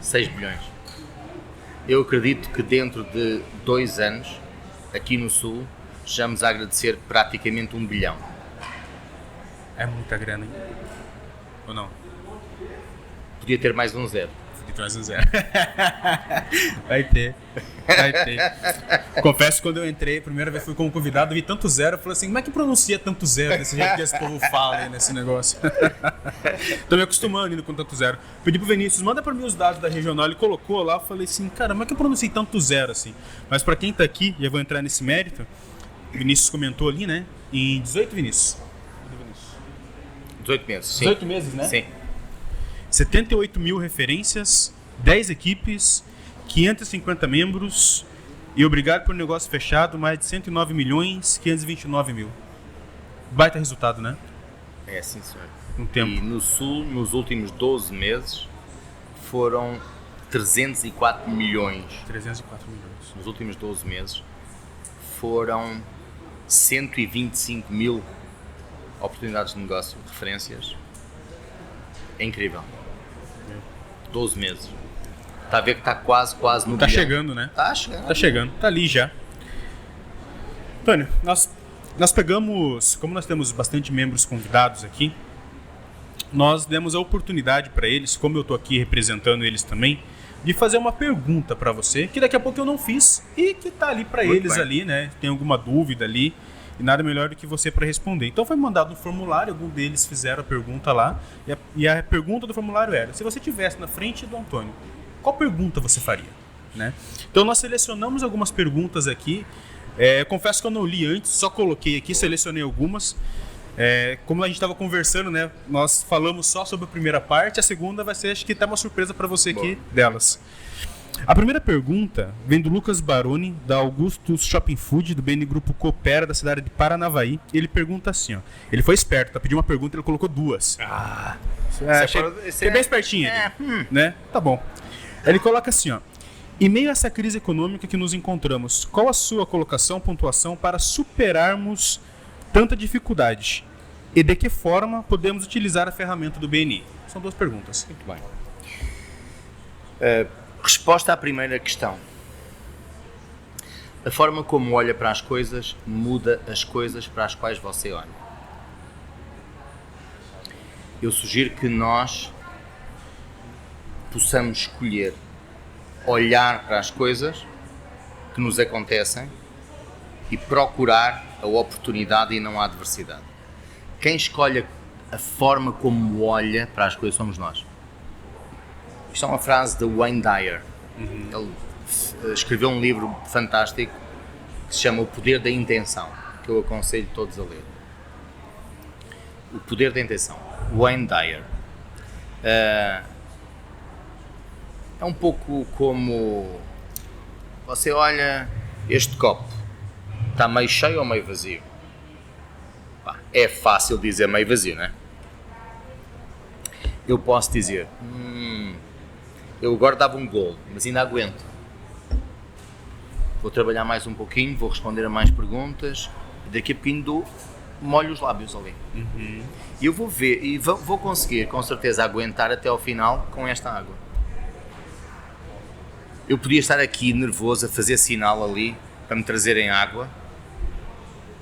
6 bilhões. Eu acredito que dentro de 2 anos, aqui no Sul, estejamos a agradecer praticamente 1 bilhão. É muita grana, hein? Ou não? Podia ter mais um 0. Podia ter mais um 0. Vai ter. Confesso que quando eu entrei, a primeira vez fui como convidado, vi tanto 0, eu falei assim, como é que pronuncia tanto 0 desse jeito que esse povo fala aí nesse negócio? Tô me acostumando indo com tanto 0. Pedi pro Vinícius, manda pra mim os dados da regional, ele colocou lá, eu falei assim, cara, como é que eu pronunciei tanto 0 assim? Mas pra quem tá aqui, já vou entrar nesse mérito, o Vinícius comentou ali, né? Em 18, Vinícius? 18 meses, sim. 18 meses, né? Sim. 78 mil referências, 10 equipes, 550 membros e obrigado por negócio fechado, mais de 109 milhões, 529 mil. Baita resultado, né? É, sim, senhor. Um tempo. E no Sul, nos últimos 12 meses, foram 304 milhões. 304 milhões. Nos últimos 12 meses, foram 125 mil oportunidades de negócio, referências. É incrível. 12 meses. Está a ver que está quase no bilhão. Chegando, né? Está chegando. Tá chegando, tá ali já. Antônio, nós pegamos, como nós temos bastante membros convidados aqui, nós demos a oportunidade para eles, como eu estou aqui representando eles também, de fazer uma pergunta para você, que daqui a pouco eu não fiz e que está ali para eles ali, né? Tem alguma dúvida ali e nada melhor do que você para responder. Então foi mandado um formulário, algum deles fizeram a pergunta lá e a pergunta do formulário era: se você estivesse na frente do Antônio, qual pergunta você faria? Né? Então nós selecionamos algumas perguntas aqui. Confesso que eu não li antes, só coloquei aqui, selecionei algumas. Como a gente estava conversando, né? Nós falamos só sobre a primeira parte, a segunda vai ser, acho que até uma surpresa para você aqui delas. A primeira pergunta vem do Lucas Baroni, da Augustus Shopping Food, do BN Grupo Coopera, da cidade de Paranavaí. Ele pergunta assim, ó. Ele foi esperto, tá? Pediu uma pergunta, ele colocou duas. Achei bem espertinho ele, né? Tá bom. Ele coloca assim, ó. Em meio a essa crise econômica que nos encontramos, qual a sua colocação, pontuação para superarmos tanta dificuldade? E de que forma podemos utilizar a ferramenta do BNI? São duas perguntas. Muito bem. Resposta à primeira questão. A forma como olha para as coisas muda as coisas para as quais você olha. Eu sugiro que nós possamos escolher olhar para as coisas que nos acontecem e procurar a oportunidade e não a adversidade. Quem escolhe a forma como olha para as coisas somos nós. Isto é uma frase de Wayne Dyer. Ele escreveu um livro fantástico que se chama O Poder da Intenção, que eu aconselho todos a ler. O Poder da Intenção. Wayne Dyer. É um pouco como você olha este copo, está meio cheio ou meio vazio? É fácil dizer meio vazio, não é? Eu posso dizer, eu agora dava um golo, mas ainda aguento. Vou trabalhar mais um pouquinho, vou responder a mais perguntas, daqui a pouquinho molho os lábios ali. E eu vou ver, e vou conseguir com certeza aguentar até ao final com esta água. Eu podia estar aqui nervoso a fazer sinal ali para me trazerem água.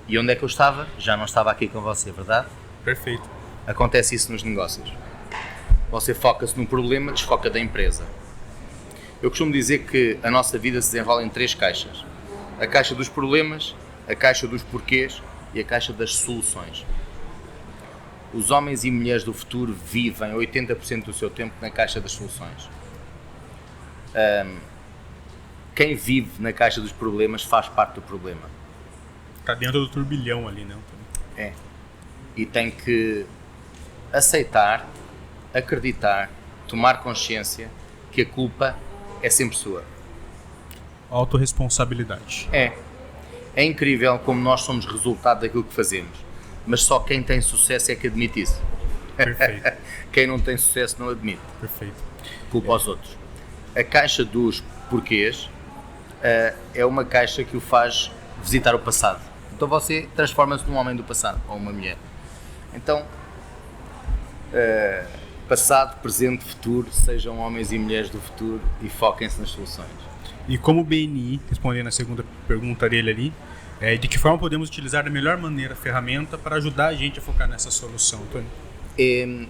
E onde é que eu estava? Já não estava aqui com você, verdade? Perfeito. Acontece isso nos negócios. Você foca-se num problema, desfoca da empresa. Eu costumo dizer que a nossa vida se desenrola em 3 caixas. A caixa dos problemas, a caixa dos porquês e a caixa das soluções. Os homens e mulheres do futuro vivem 80% do seu tempo na caixa das soluções. Quem vive na caixa dos problemas faz parte do problema. Está dentro do turbilhão ali, né? E tem que aceitar, acreditar, tomar consciência que a culpa é sempre sua. Autorresponsabilidade. É incrível como nós somos resultado daquilo que fazemos, mas só quem tem sucesso é que admite isso. Perfeito. Quem não tem sucesso não admite. Perfeito. Culpa aos outros. A caixa dos porquês é uma caixa que o faz visitar o passado. Então você transforma-se num homem do passado, ou uma mulher. Então, passado, presente, futuro, sejam homens e mulheres do futuro e foquem-se nas soluções. E como o BNI, respondendo a segunda pergunta dele ali, de que forma podemos utilizar da melhor maneira a ferramenta para ajudar a gente a focar nessa solução, Antônio?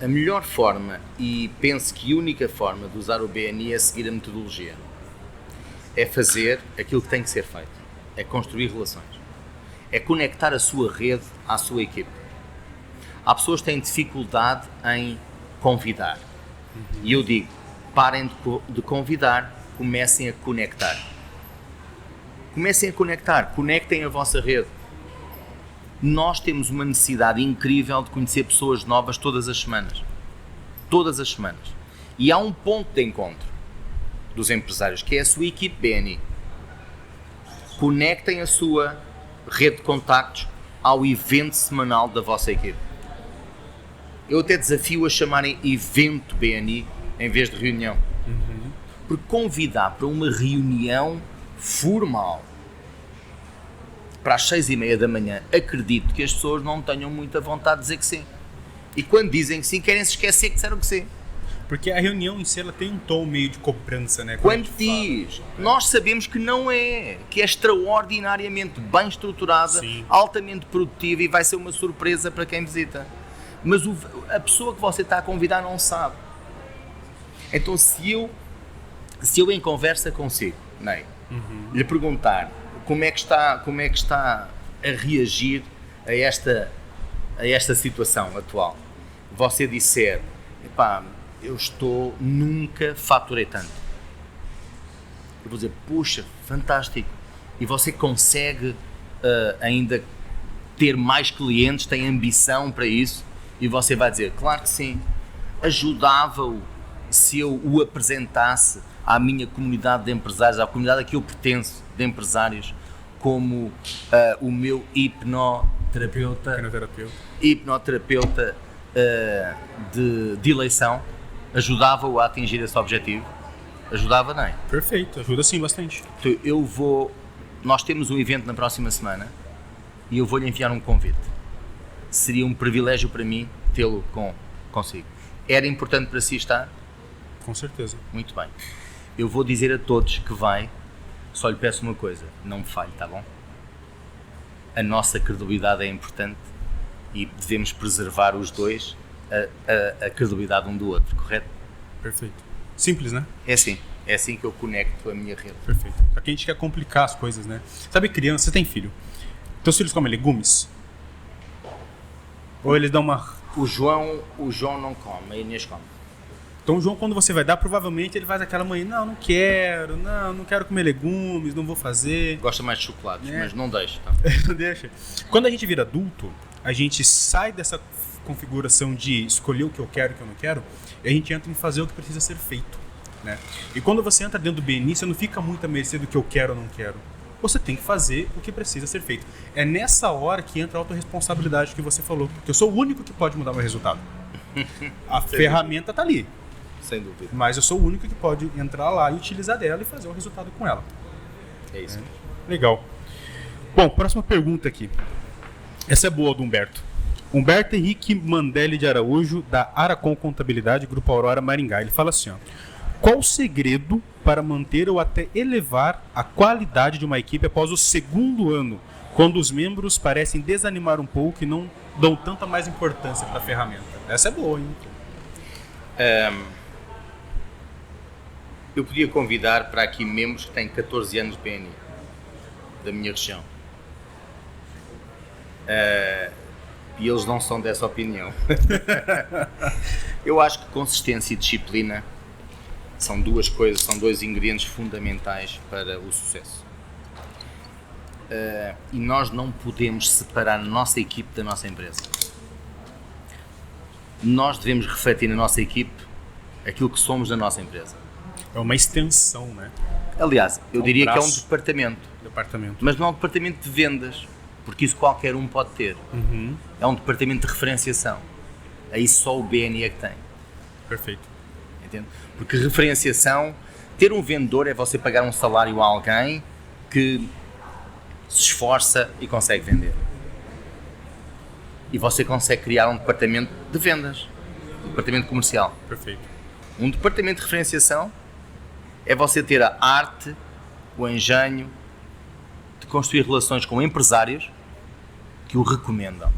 A melhor forma, e penso que a única forma de usar o BNI é seguir a metodologia. É fazer aquilo que tem que ser feito. É construir relações. É conectar a sua rede à sua equipe. Há pessoas que têm dificuldade em convidar. E eu digo, parem de convidar, comecem a conectar. Comecem a conectar, conectem a vossa rede. Nós temos uma necessidade incrível de conhecer pessoas novas todas as semanas. Todas as semanas. E há um ponto de encontro dos empresários, que é a sua equipe BNI. Conectem a sua rede de contactos ao evento semanal da vossa equipe. Eu até desafio a chamarem evento BNI em vez de reunião. Porque convidar para uma reunião formal para as 6:30 da manhã, acredito que as pessoas não tenham muita vontade de dizer que sim. E quando dizem que sim, querem se esquecer que disseram que sim. Porque a reunião em si, ela tem um tom meio de cobrança, né? Quando diz, nós sabemos que não é, que é extraordinariamente bem estruturada, Sim. altamente produtiva e vai ser uma surpresa para quem visita. Mas a pessoa que você está a convidar não sabe. Então se eu em conversa consigo, Ney, lhe perguntar como é que está a reagir a esta situação atual, você disser, epá, nunca faturei tanto. Eu vou dizer, puxa, fantástico. E você consegue ainda ter mais clientes, tem ambição para isso? E você vai dizer, claro que sim. Ajudava-o se eu o apresentasse à minha comunidade de empresários, à comunidade a que eu pertenço de empresários, como o meu hipnoterapeuta de eleição. Ajudava-o a atingir esse objetivo? Ajudava, não é? Perfeito, ajuda sim bastante. Então, nós temos um evento na próxima semana e eu vou-lhe enviar um convite. Seria um privilégio para mim tê-lo consigo. Era importante para si estar? Com certeza. Muito bem. Eu vou dizer a todos que vai, só lhe peço uma coisa, não me falhe, tá bom? A nossa credibilidade é importante e devemos preservar os dois a credibilidade um do outro, correto? Perfeito. Simples, né? É assim que eu conecto a minha rede. Perfeito. Aqui a gente quer complicar as coisas, né? Sabe, criança, você tem filho? Teus filhos comem legumes? Ou eles dão uma... O João não come, a Inês come. Então o João, quando você vai dar, provavelmente ele faz aquela manhã, não quero comer legumes, não vou fazer. Gosta mais de chocolates, mas não deixa. Tá? Não deixa. Quando a gente vira adulto, a gente sai dessa configuração de escolher o que eu quero e o que eu não quero, e a gente entra em fazer o que precisa ser feito, né? E quando você entra dentro do BNI, você não fica muito à mercê do que eu quero ou não quero. Você tem que fazer o que precisa ser feito. É nessa hora que entra a autorresponsabilidade que você falou, porque eu sou o único que pode mudar meu resultado. A ferramenta tá ali. Sem dúvida. Mas eu sou o único que pode entrar lá e utilizar dela e fazer o resultado com ela. É isso. Legal. Bom, próxima pergunta aqui. Essa é boa do Humberto. Humberto Henrique Mandelli de Araújo, da Aracon Contabilidade, Grupo Aurora Maringá. Ele fala assim, ó. Qual o segredo para manter ou até elevar a qualidade de uma equipe após o segundo ano, quando os membros parecem desanimar um pouco e não dão tanta mais importância para a ferramenta? Essa é boa, hein? Eu podia convidar para aqui membros que têm 14 anos de BNI, da minha região. E eles não são dessa opinião. Eu acho que consistência e disciplina são duas coisas, são dois ingredientes fundamentais para o sucesso. E nós não podemos separar a nossa equipe da nossa empresa. Nós devemos refletir na nossa equipe aquilo que somos na nossa empresa. É uma extensão, né? Aliás, eu diria que é um departamento. Mas não é um departamento de vendas, porque isso qualquer um pode ter. É um departamento de referenciação. Aí só o BNI é que tem. Perfeito. Entende? Porque referenciação, ter um vendedor é você pagar um salário a alguém que se esforça e consegue vender. E você consegue criar um departamento de vendas, um departamento comercial. Perfeito. Um departamento de referenciação é você ter a arte, o engenho de construir relações com empresários que o recomendam.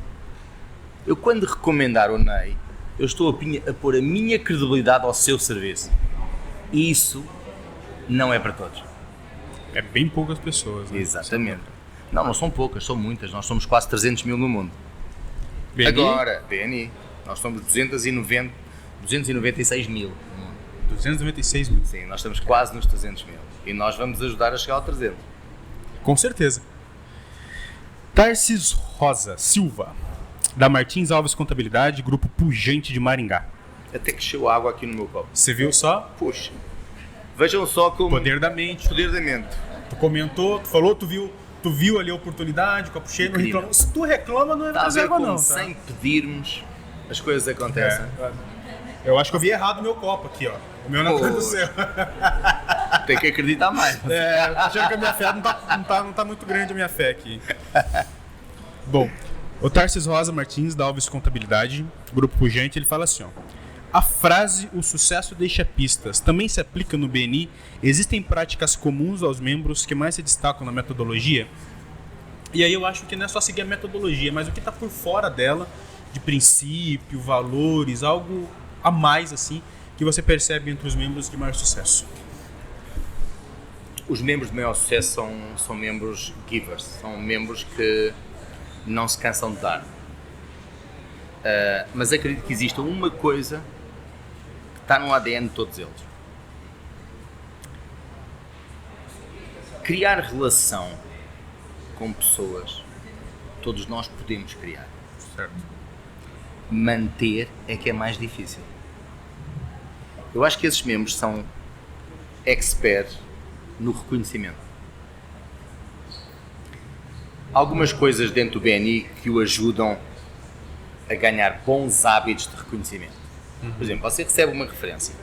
Eu, quando recomendar o Ney, eu estou a pôr a minha credibilidade ao seu serviço. E isso não é para todos. É bem poucas pessoas, né? Exatamente. Não são poucas, são muitas. Nós somos quase 300 mil no mundo. BNI? Agora, BNI, nós somos 296 mil no mundo. 296 mil. Sim, nós estamos quase nos 300 mil. E nós vamos ajudar a chegar ao 300. Com certeza. Tarsis Rosa Silva, da Martins Alves Contabilidade, Grupo Pujante de Maringá. Até que chegou água aqui no meu copo. Você viu só? Puxa. Vejam só como... Poder da mente. Poder da mente. Tu comentou, tu falou, tu viu ali a oportunidade, copo cheio, não reclama. Se tu reclama, não é reserva não, tá? Sem pedirmos, as coisas acontecem. Eu acho que eu vi errado o meu copo aqui, ó. O meu não aconteceu. Tem que acreditar mais. Tô achando que a minha fé não tá muito grande a minha fé aqui. Bom, o Tarsis Rosa Martins, da Alves Contabilidade, Grupo Pujante, ele fala assim, ó. A frase "o sucesso deixa pistas" também se aplica no BNI? Existem práticas comuns aos membros que mais se destacam na metodologia? E aí eu acho que não é só seguir a metodologia, mas o que está por fora dela, de princípio, valores, algo a mais assim, que você percebe entre os membros de maior sucesso. Os membros de maior sucesso são membros givers, são membros que não se cansam de dar. Mas acredito que exista uma coisa que está no ADN de todos eles. Criar relação com pessoas, todos nós podemos criar. Certo. Manter é que é mais difícil. Eu acho que esses membros são experts no reconhecimento. Algumas coisas dentro do BNI que o ajudam a ganhar bons hábitos de reconhecimento. Por exemplo, você recebe uma referência,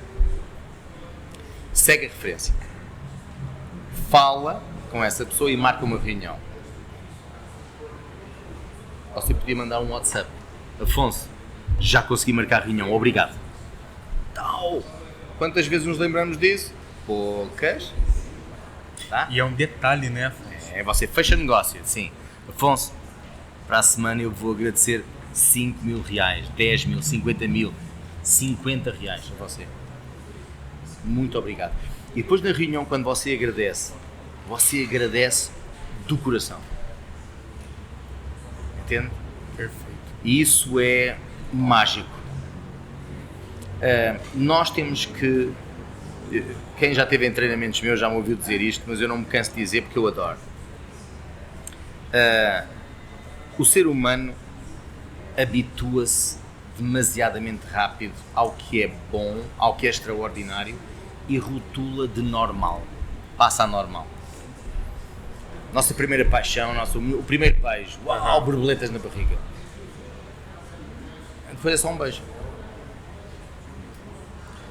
segue a referência, fala com essa pessoa e marca uma reunião. Você podia mandar um WhatsApp: Afonso, já consegui marcar a reunião, obrigado. Tal. Quantas vezes nos lembramos disso? Poucas. Tá? E é um detalhe, né, Afonso? Você fecha negócio, sim. Afonso, para a semana eu vou agradecer 5 mil reais, 10 mil, 50 mil, 50 reais a você. Muito obrigado. E depois na reunião, quando você agradece do coração. Entende? Perfeito. E isso é mágico. Nós temos que... Quem já teve em treinamentos meus já me ouviu dizer isto, mas eu não me canso de dizer porque eu adoro. O ser humano habitua-se demasiadamente rápido ao que é bom, ao que é extraordinário e rotula de normal. Passa a normal. Nossa primeira paixão, o primeiro beijo, uau, borboletas na barriga. Depois é só um beijo.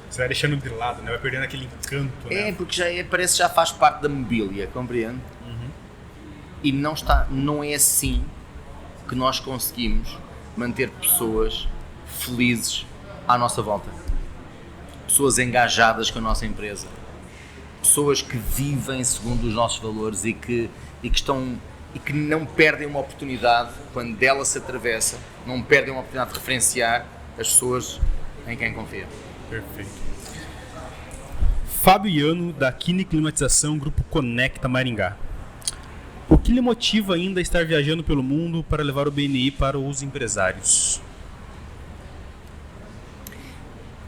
Você vai deixando de lado, né? Vai perdendo aquele encanto, né? Porque parece que já faz parte da mobília, compreende? E não é assim que nós conseguimos manter pessoas felizes à nossa volta. Pessoas engajadas com a nossa empresa. Pessoas que vivem segundo os nossos valores e que não perdem uma oportunidade quando dela se atravessa, não perdem uma oportunidade de referenciar as pessoas em quem confiam. Perfeito. Fábio Iano, da Kine Climatização, Grupo Conecta Maringá. O que lhe motiva ainda a estar viajando pelo mundo para levar o BNI para os empresários?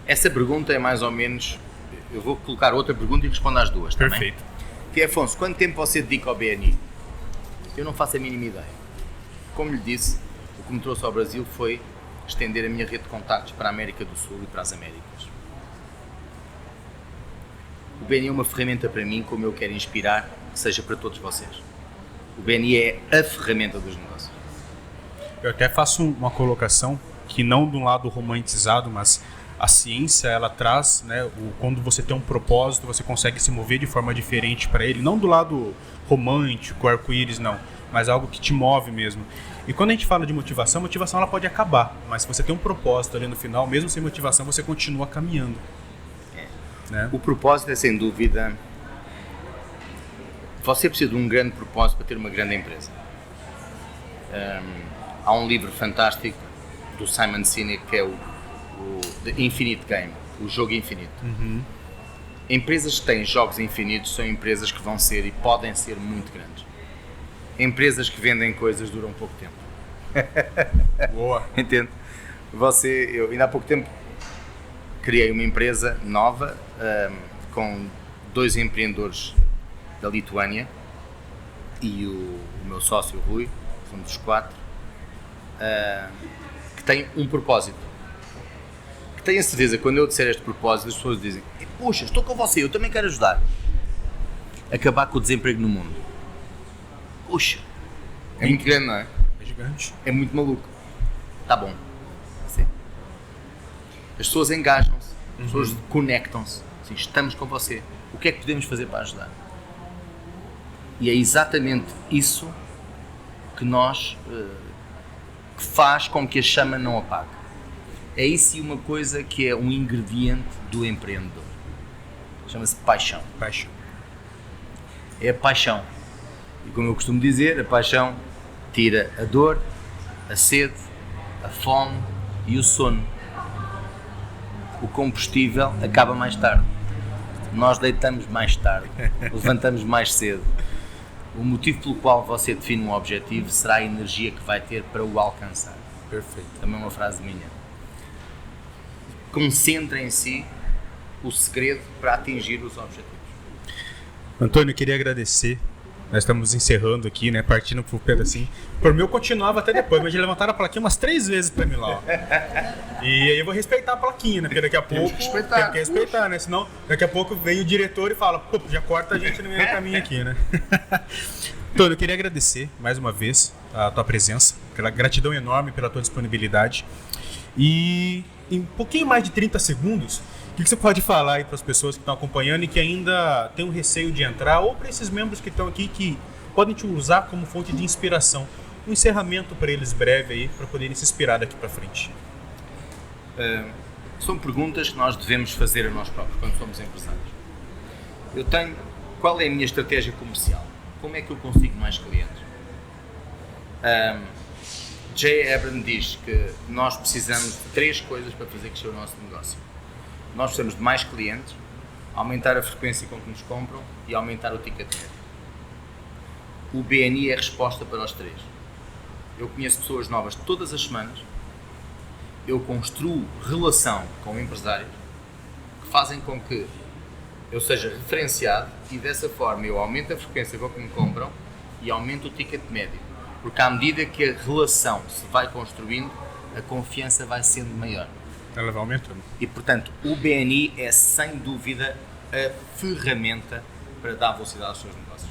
Essa pergunta é mais ou menos... Eu vou colocar outra pergunta e respondo às duas. Perfeito. Também. Que é, Afonso, quanto tempo você dedica ao BNI? Eu não faço a mínima ideia. Como lhe disse, o que me trouxe ao Brasil foi estender a minha rede de contactos para a América do Sul e para as Américas. O BNI é uma ferramenta para mim, como eu quero inspirar, que seja para todos vocês. O BNI é a ferramenta dos negócios. Eu até faço uma colocação que não de um lado romantizado, mas a ciência ela traz, né, quando você tem um propósito, você consegue se mover de forma diferente para ele, não do lado romântico, arco-íris, não, mas algo que te move mesmo. E quando a gente fala de motivação, a motivação ela pode acabar, mas se você tem um propósito ali no final, mesmo sem motivação, você continua caminhando. Né? O propósito é, sem dúvida, você precisa de um grande propósito para ter uma grande empresa. Há um livro fantástico do Simon Sinek que é o The Infinite Game, o jogo infinito. Empresas que têm jogos infinitos são empresas que vão ser e podem ser muito grandes. Empresas que vendem coisas duram pouco tempo. Boa. Entende? Eu ainda há pouco tempo criei uma empresa nova com 2 empreendedores da Lituânia e o meu sócio Rui, somos os 4, que tem um propósito. Que tenho a certeza que quando eu disser este propósito, as pessoas dizem: puxa, estou com você, eu também quero ajudar. Acabar com o desemprego no mundo. Puxa, é muito grande, não é? É gigante. É muito maluco. Tá bom. Sim. As pessoas engajam-se, as pessoas conectam-se. Assim, estamos com você. O que é que podemos fazer para ajudar? E é exatamente isso que que faz com que a chama não apague. É isso e uma coisa que é um ingrediente do empreendedor. Chama-se paixão. Paixão. É a paixão. E como eu costumo dizer, a paixão tira a dor, a sede, a fome e o sono. O combustível acaba mais tarde. Nós deitamos mais tarde, levantamos mais cedo. O motivo pelo qual você define um objetivo será a energia que vai ter para o alcançar. Perfeito. Também é uma frase minha. Concentre em si o segredo para atingir os objetivos. Antônio, eu queria agradecer. Nós estamos encerrando aqui, né? Partindo pro pedacinho. Por mim eu continuava até depois, mas já levantaram a plaquinha umas 3 vezes pra mim lá, ó. E aí eu vou respeitar a plaquinha, né? Porque daqui a pouco... Tem que respeitar, né? Senão daqui a pouco vem o diretor e fala, pô, já corta a gente no meio do caminho aqui, né? Antônio, eu queria agradecer mais uma vez a tua presença, pela gratidão enorme pela tua disponibilidade. E em um pouquinho mais de 30 segundos, o que você pode falar aí para as pessoas que estão acompanhando e que ainda têm um receio de entrar, ou para esses membros que estão aqui que podem te usar como fonte de inspiração? Um encerramento para eles breve aí, para poderem se inspirar daqui para frente. São perguntas que nós devemos fazer a nós próprios quando somos empresários. Qual é a minha estratégia comercial? Como é que eu consigo mais clientes? Jay Abraham diz que nós precisamos de 3 coisas para fazer crescer o nosso negócio. Nós precisamos de mais clientes, aumentar a frequência com que nos compram e aumentar o ticket médio. O BNI é a resposta para os 3. Eu conheço pessoas novas todas as semanas, eu construo relação com empresários que fazem com que eu seja referenciado e dessa forma eu aumento a frequência com que me compram e aumento o ticket médio. Porque à medida que a relação se vai construindo, a confiança vai sendo maior. Ela vai aumentando. E, portanto, o BNI é, sem dúvida, a ferramenta para dar velocidade aos seus negócios.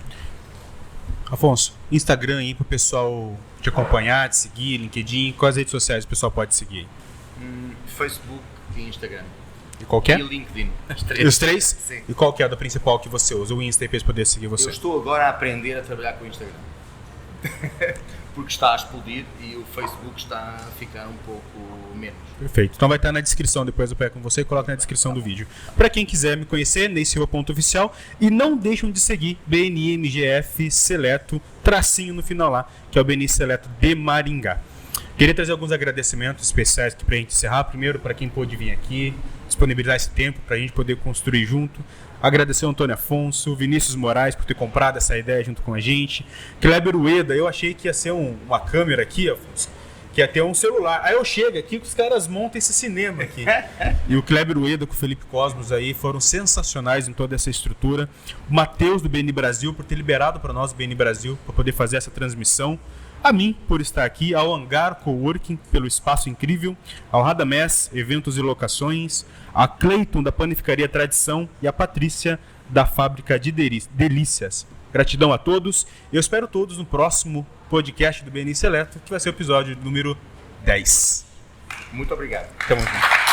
Afonso, Instagram aí para o pessoal te acompanhar, te seguir, LinkedIn, quais redes sociais o pessoal pode seguir? Facebook e Instagram. E qual que é? E LinkedIn. Os 3? Sim. E qual que é a da principal que você usa? O Insta aí para eles poderem seguir você? Eu estou agora a aprender a trabalhar com o Instagram. Porque está a explodir e o Facebook está a ficar um pouco menos. Perfeito. Então vai estar na descrição, depois eu pego com você e coloco na descrição do vídeo. Para quem quiser me conhecer, neysilva.oficial, e não deixam de seguir BNI-MGF Seleto, tracinho no final lá, que é o BNI Seleto de Maringá. Queria trazer alguns agradecimentos especiais aqui para a gente encerrar. Primeiro, para quem pôde vir aqui, disponibilizar esse tempo para a gente poder construir junto. Agradecer ao Antônio Afonso, Vinícius Moraes por ter comprado essa ideia junto com a gente. Kleber Ueda, eu achei que ia ser uma câmera aqui, Afonso, que ia ter um celular. Aí eu chego aqui que os caras montam esse cinema aqui. E o Kleber Ueda com o Felipe Cosmos aí foram sensacionais em toda essa estrutura. O Matheus do BNI Brasil por ter liberado para nós o BNI Brasil para poder fazer essa transmissão. A mim, por estar aqui, ao Hangar Coworking, pelo espaço incrível, ao Radamés, Eventos e Locações, a Cleiton, da Panificaria Tradição, e a Patrícia, da Fábrica de Delícias. Gratidão a todos. Eu espero todos no próximo podcast do BNI Seleto, que vai ser o episódio número 10. Muito obrigado. Tamo junto.